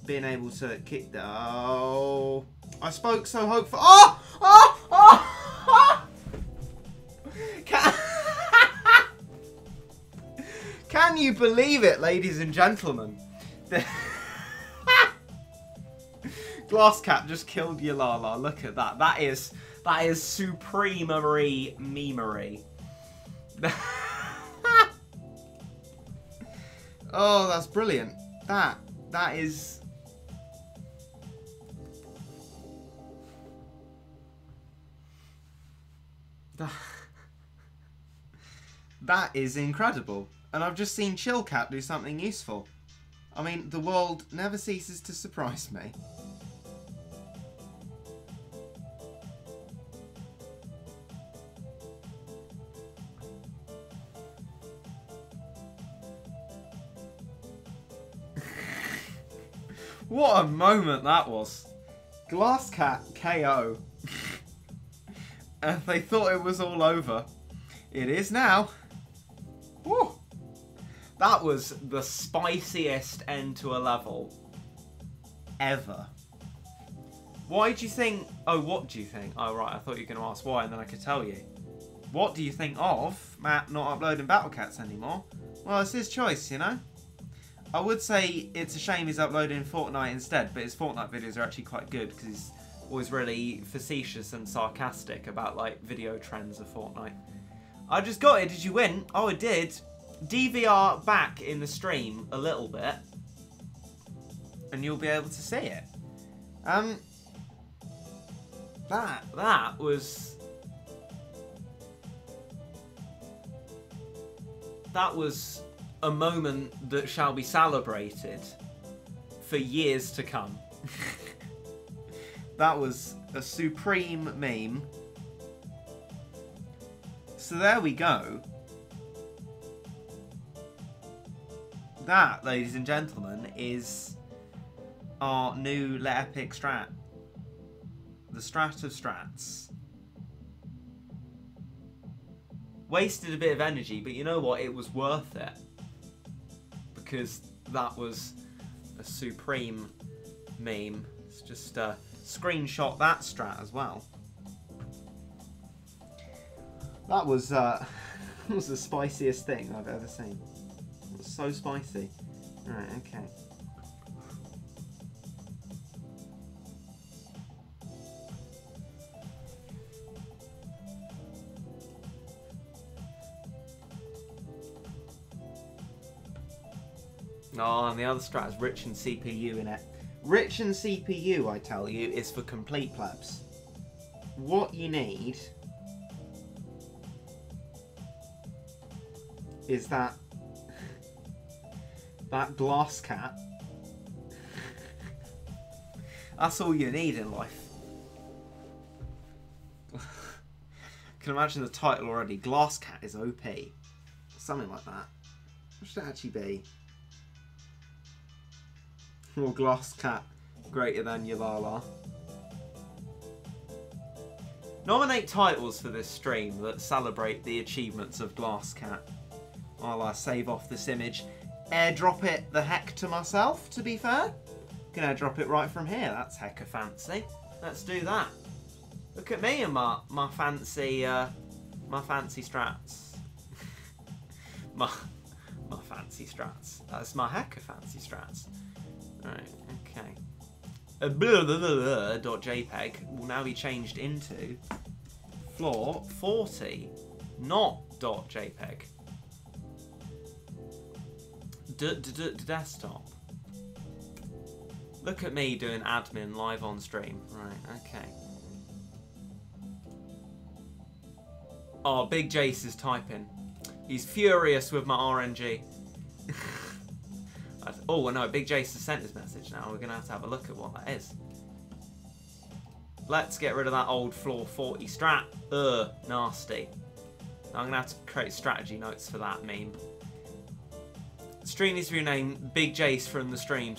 being able to kick the... Oh, I spoke so hopeful. Oh! Oh! Oh! Can you believe it, ladies and gentlemen? Glass Cat just killed Yulala. Look at that. That is supremery memery. Oh, that's brilliant. That is... That is incredible. And I've just seen Chillcat do something useful. I mean, the world never ceases to surprise me. What a moment that was. Glass Cat KO. And they thought it was all over. It is now. Woo. That was the spiciest end to a level ever. Why do you think... Oh, what do you think? Oh, right, I thought you were going to ask why, and then I could tell you. What do you think of Matt not uploading Battle Cats anymore? Well, it's his choice, you know? I would say it's a shame he's uploading Fortnite instead, but his Fortnite videos are actually quite good because he's always really facetious and sarcastic about, like, video trends of Fortnite. I just got it. Did you win? Oh, I did. DVR back in the stream a little bit, and you'll be able to see it. That was... That was a moment that shall be celebrated for years to come. That was a supreme meme. So there we go. That, ladies and gentlemen, is our new Let Epic strat. The strat of strats. Wasted a bit of energy, but you know what? It was worth it. Because that was a supreme meme. Let's just screenshot that strat as well. That was that was the spiciest thing I've ever seen. It was so spicy. Right, okay. Oh, and the other strat is rich in CPU in it. Rich in CPU, I tell you, is for complete plebs. What you need is that glass cat. That's all you need in life. I can imagine the title already. Glass cat is OP. Something like that. What should it actually be? Or glass cat greater than yulala. Nominate titles for this stream that celebrate the achievements of glass cat. I'll save off this image. Airdrop it the heck to myself, to be fair. Can airdrop it right from here. That's hecka fancy. Let's do that. Look at me and my fancy strats. my fancy strats. That's my hecka fancy strats. Right, okay. .jpeg will now be changed into floor 40, not .jpeg. Desktop. Look at me doing admin live on stream. Right, okay. Oh, Big Jase is typing. He's furious with my RNG. Oh, no, Big Jase has sent his message now. We're going to have a look at what that is. Let's get rid of that old floor 40 strat. Ugh, nasty. I'm going to have to create strategy notes for that meme. Stream needs to be renamed Big Jase from the stream.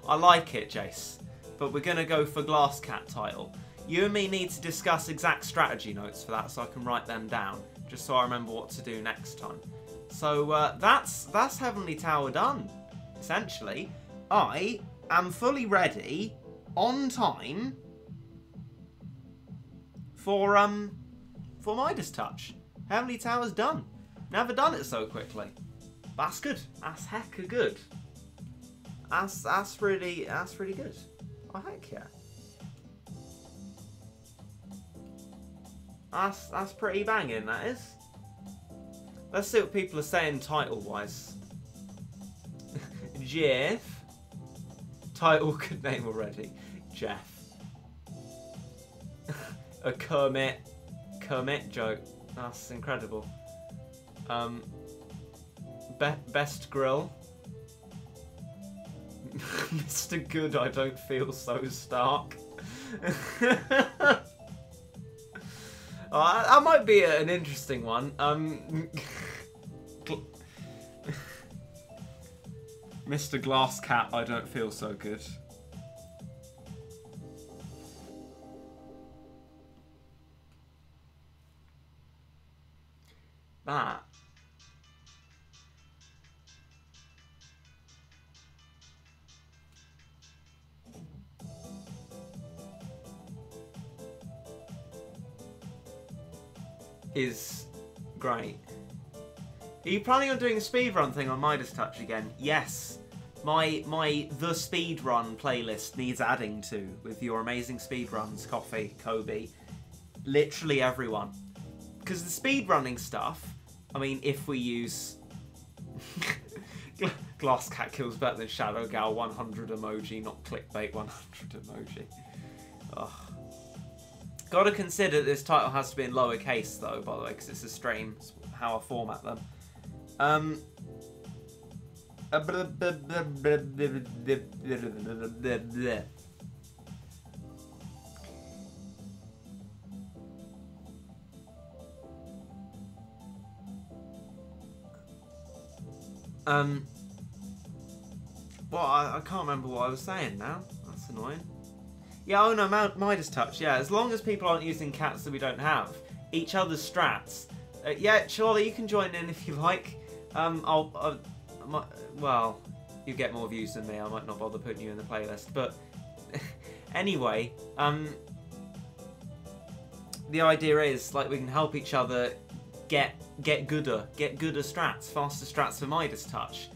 I like it, Jase. But we're going to go for Glass Cat title. You and me need to discuss exact strategy notes for that so I can write them down. Just so I remember what to do next time. So that's Heavenly Tower done, essentially. I am fully ready, on time, for Midas Touch. Heavenly Tower's done. Never done it so quickly. That's good. That's hecka good. That's really good. Oh heck yeah. That's pretty banging, that is. Let's see what people are saying title-wise. Jeff. Title good name already. Jeff. A Kermit joke. That's incredible. Best grill. Mr. Good, I don't feel so stark. That might be an interesting one. Mr. Glass Cat, I don't feel so good. That is great. Are you planning on doing a speedrun thing on Midas Touch again? Yes. My The Speedrun playlist needs adding to with your amazing speedruns, Coffee, Kobe, literally everyone. Because the speedrunning stuff, I mean, if we use Glass Cat kills better than Shadow Gal 100 emoji, not clickbait 100 emoji. Ugh. Got to consider this title has to be in lowercase though, by the way, because it's a stream. It's how I format them. Well, I can't remember what I was saying now. That's annoying. Yeah, oh no, Midas Touch. Yeah, as long as people aren't using cats that we don't have, each other's strats. Yeah, Charlie, you can join in if you like. Well, you get more views than me. I might not bother putting you in the playlist, but anyway, the idea is like we can help each other get gooder strats, faster strats for Midas Touch.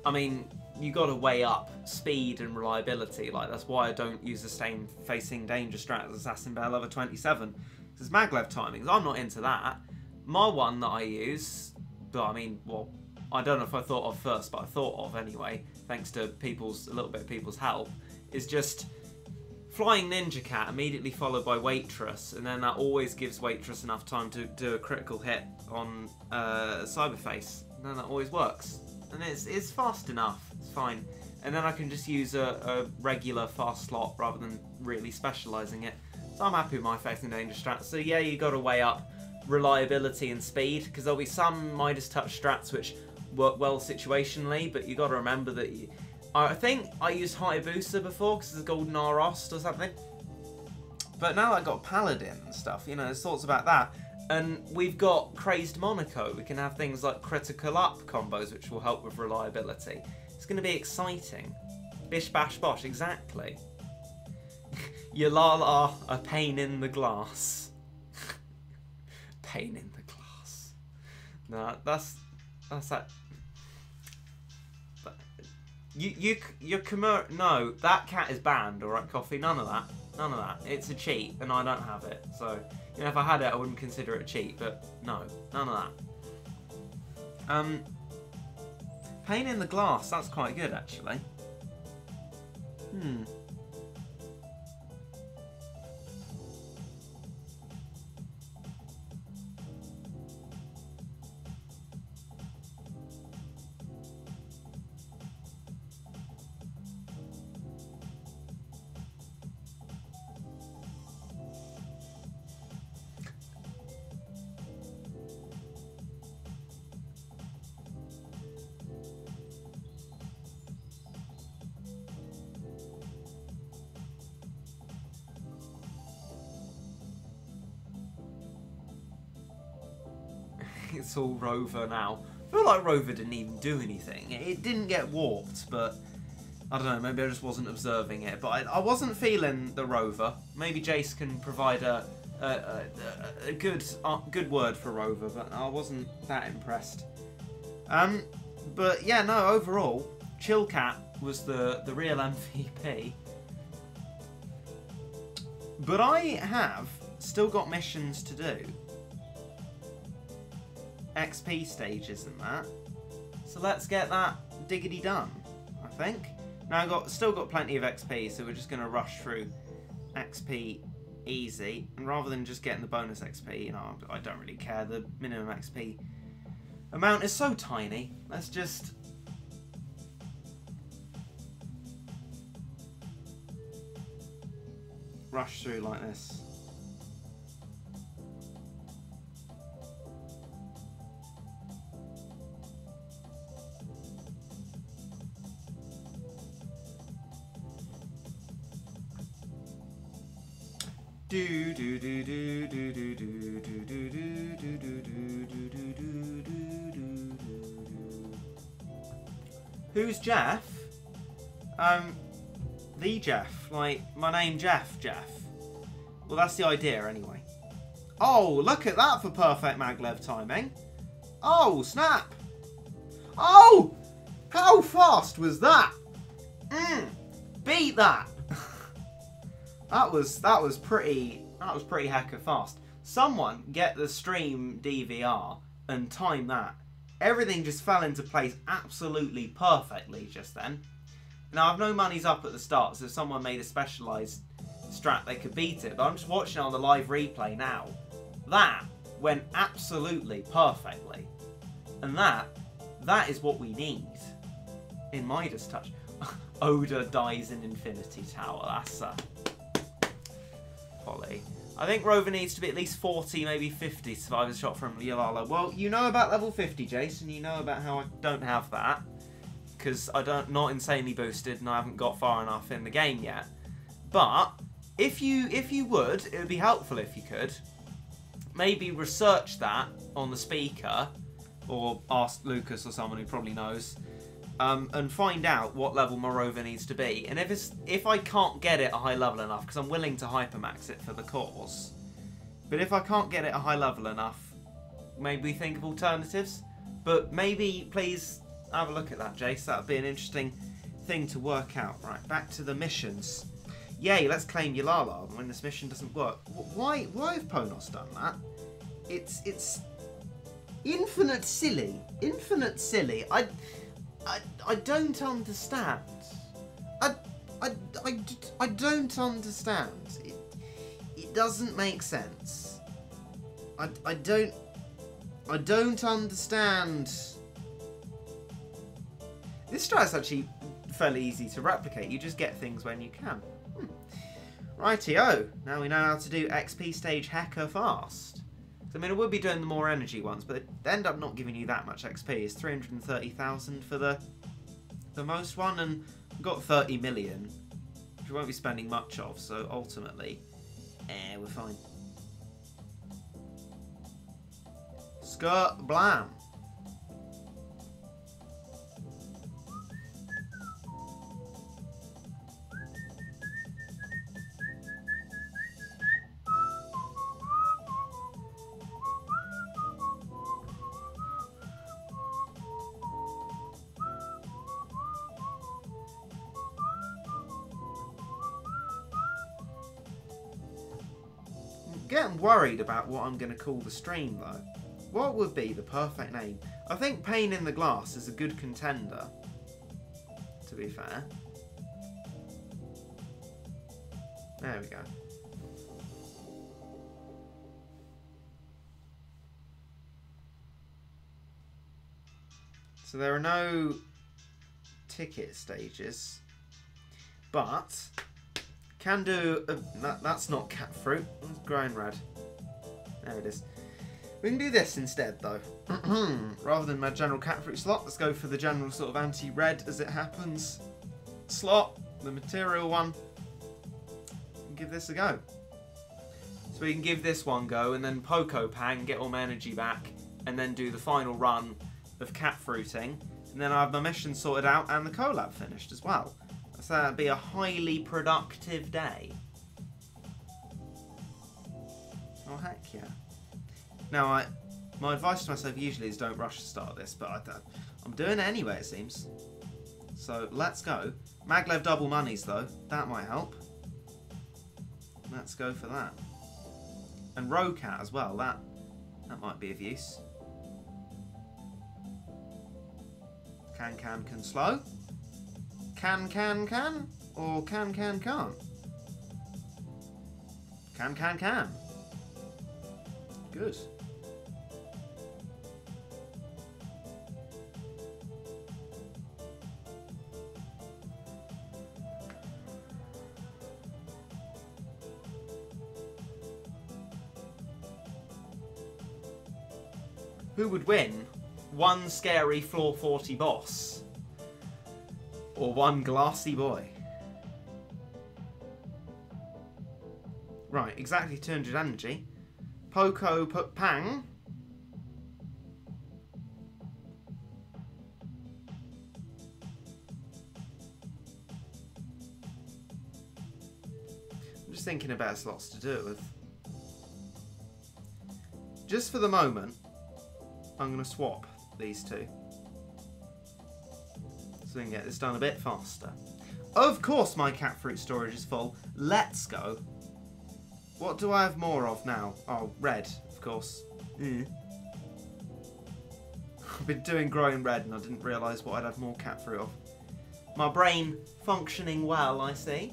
I mean, you got to weigh up speed and reliability. Like that's why I don't use the same facing danger strat as Assassin Bear Lover 27. Because maglev timings, I'm not into that. My one that I use, but I mean, well, I don't know if I thought of first, but I thought of anyway, thanks to a little bit of people's help, is just Flying Ninja Cat immediately followed by Waitress, and then that always gives Waitress enough time to do a critical hit on Cyberface, and then that always works. And it's fast enough, it's fine. And then I can just use a regular fast slot rather than really specialising it. So I'm happy with my facing danger strats. So yeah, you got to weigh up reliability and speed, because there'll be some Midas Touch strats which work well situationally, but you got to remember that I think I used Hayabusa before because it's a Golden Arost or something. But now I got Paladin and stuff, you know, there's thoughts about that. And we've got Crazed Monaco. We can have things like critical up combos, which will help with reliability. It's going to be exciting. Bish bash bosh, exactly. Yulala, a pain in the glass. Pain in the glass. No, that's that. No, that cat is banned, alright, Coffee? None of that. None of that. It's a cheat, and I don't have it. So, you know, if I had it, I wouldn't consider it a cheat, but no, none of that. Pain in the glass, that's quite good, actually. It's all Rover now. I feel like Rover didn't even do anything. It didn't get warped, but I don't know, maybe I just wasn't observing it. But I wasn't feeling the Rover. Maybe Jase can provide a good word for Rover, but I wasn't that impressed. But yeah, no, overall, Chillcat was the real MVP. But I have still got missions to do. XP stages and that. So let's get that diggity done, I think. Now I've still got plenty of XP, so we're just going to rush through XP easy. And rather than just getting the bonus XP, you know, I don't really care. The minimum XP amount is so tiny. Let's just... rush through like this. Who's Jeff? The Jeff, like my name Jeff. Well, that's the idea anyway. Oh, look at that for perfect maglev timing. Oh, snap. Oh, how fast was that? Beat that. That was pretty hecka fast. Someone get the stream DVR and time that. Everything just fell into place absolutely perfectly just then. Now I've no monies up at the start, so if someone made a specialised strat they could beat it. But I'm just watching it on the live replay now. That went absolutely perfectly. And that is what we need in Midas Touch. Oda dies in Infinity Tower. That's Polly. I think Rover needs to be at least 40, maybe 50 to survive a shot from Yulala. Well, you know about level 50, Jason. You know about how I don't have that. Because I'm not insanely boosted and I haven't got far enough in the game yet. But if you would, it would be helpful if you could. Maybe research that on the speaker. Or ask Lucas or someone who probably knows. And find out what level my Rover needs to be. And if I can't get it a high level enough, because I'm willing to hypermax it for the cause, but if I can't get it a high level enough, maybe think of alternatives. But maybe please have a look at that, Jace. That would be an interesting thing to work out. Right, back to the missions. Yay, let's claim Yulala when this mission doesn't work. Why have Ponos done that? It's infinite silly. Infinite silly. I don't understand. I don't understand. It doesn't make sense. I don't understand. This strat's actually fairly easy to replicate. You just get things when you can. Rightio. Now we know how to do XP stage hecka fast. I mean, I would be doing the more energy ones, but they end up not giving you that much XP. It's 330,000 for the most one, and I've got 30 million, which we won't be spending much of, so ultimately, we're fine. Skirt blam. Getting worried about what I'm going to call the stream though. What would be the perfect name? I think Pain in the Glass is a good contender, to be fair. There we go. So there are no ticket stages, but can do that's not cat fruit, that's growing red. There it is. We can do this instead though. Rather than my general cat fruit slot, let's go for the general sort of anti-red as it happens slot, the material one, and give this a go. So we can give this one go and then Poco Pang, get all my energy back, and then do the final run of cat fruiting, and then I have my mission sorted out and the collab finished as well. So that'd be a highly productive day. Oh heck yeah. Now my advice to myself usually is don't rush to start this, but I'm doing it anyway it seems. So let's go. Maglev double monies though, that might help. Let's go for that. And Rocat as well, that might be of use. Can slow. Can, or can't. Can. Good. Who would win? One scary floor 40 boss? Or one glassy boy? Right, exactly 200 energy. Poco Pang. I'm just thinking about slots to do it with. Just for the moment, I'm going to swap these two. So we can get this done a bit faster. Of course my cat fruit storage is full. Let's go. What do I have more of now? Oh, red, of course. I've been doing growing red and I didn't realise what I'd have more cat fruit of. My brain functioning well, I see.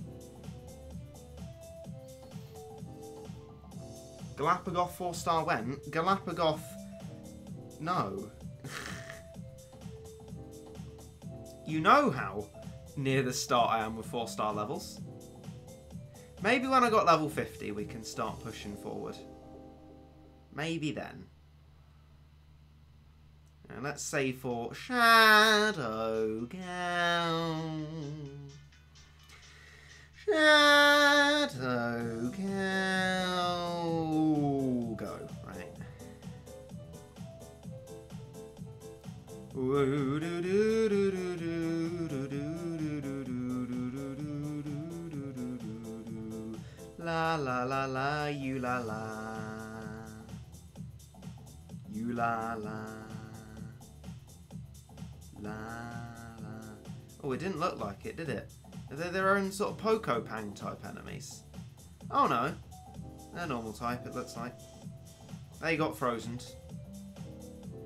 Galapagos 4-star went. Galapagos... No. You know how near the start I am with 4-star levels. Maybe when I got level 50 we can start pushing forward. Maybe then. And let's say for Shadow Gown. Shadow Gown. Go. Right. La la la la, yulala. Yulala. La la. Oh, it didn't look like it, did it? They're their own sort of Poco Pang type enemies. Oh no. They're normal type, it looks like. They got frozen.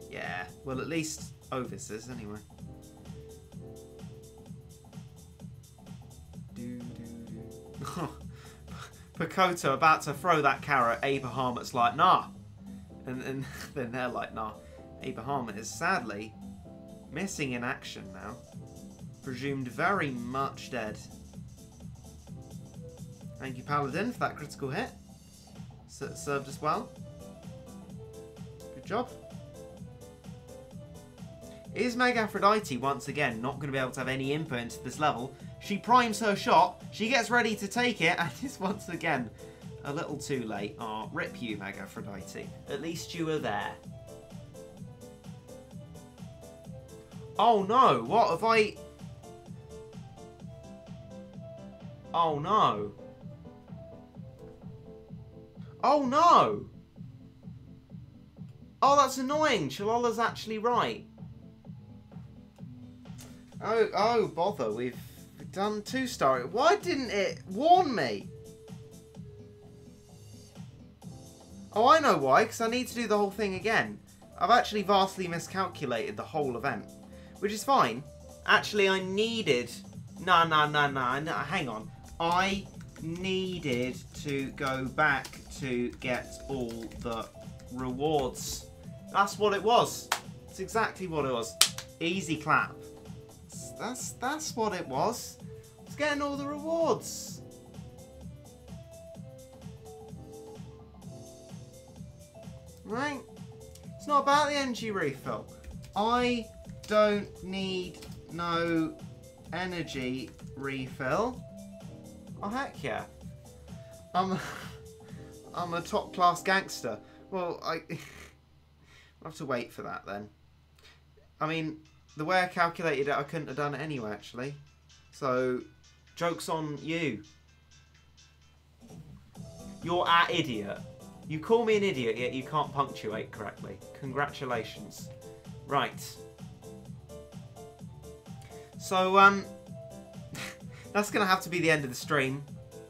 Yeah, well at least Ovis is anyway. Pakoto about to throw that carrot, Abrahamet's like, nah. And then they're like, nah. Abrahamet is sadly missing in action now. Presumed very much dead. Thank you, Paladin, for that critical hit. Served us well. Good job. Is Meg Aphrodite once again not going to be able to have any input into this level? She primes her shot, she gets ready to take it, and is once again a little too late. Oh, rip you, Meg Aphrodite. At least you were there. Oh no, what have I... Oh no. Oh no! Oh, that's annoying. Chalola's actually right. Oh, bother. We've done 2-star. Why didn't it warn me? Oh, I know why. Because I need to do the whole thing again. I've actually vastly miscalculated the whole event. Which is fine. Actually, I needed... No, hang on. I needed to go back to get all the rewards. That's what it was. It's exactly what it was. Easy clap. That's what it was. It's getting all the rewards. Right? It's not about the energy refill. I don't need no energy refill. Oh heck yeah. I'm a top class gangster. Well, I'll have to wait for that then. I mean, the way I calculated it, I couldn't have done it anyway, actually. So, joke's on you. You're an idiot. You call me an idiot, yet you can't punctuate correctly. Congratulations. Right. So, that's going to have to be the end of the stream.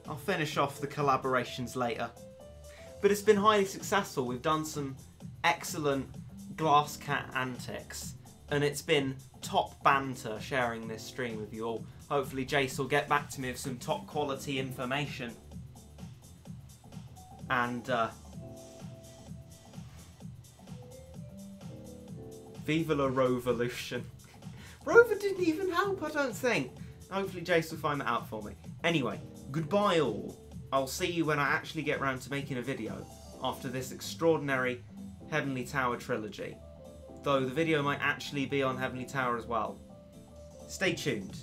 I'll finish off the collaborations later. But it's been highly successful. We've done some excellent glass cat antics. And it's been top banter sharing this stream with you all. Hopefully Jase will get back to me with some top quality information. And Viva la Rovolution. Rover didn't even help, I don't think. Hopefully Jase will find that out for me. Anyway, goodbye all. I'll see you when I actually get round to making a video after this extraordinary Heavenly Tower trilogy. Though the video might actually be on Heavenly Tower as well. Stay tuned.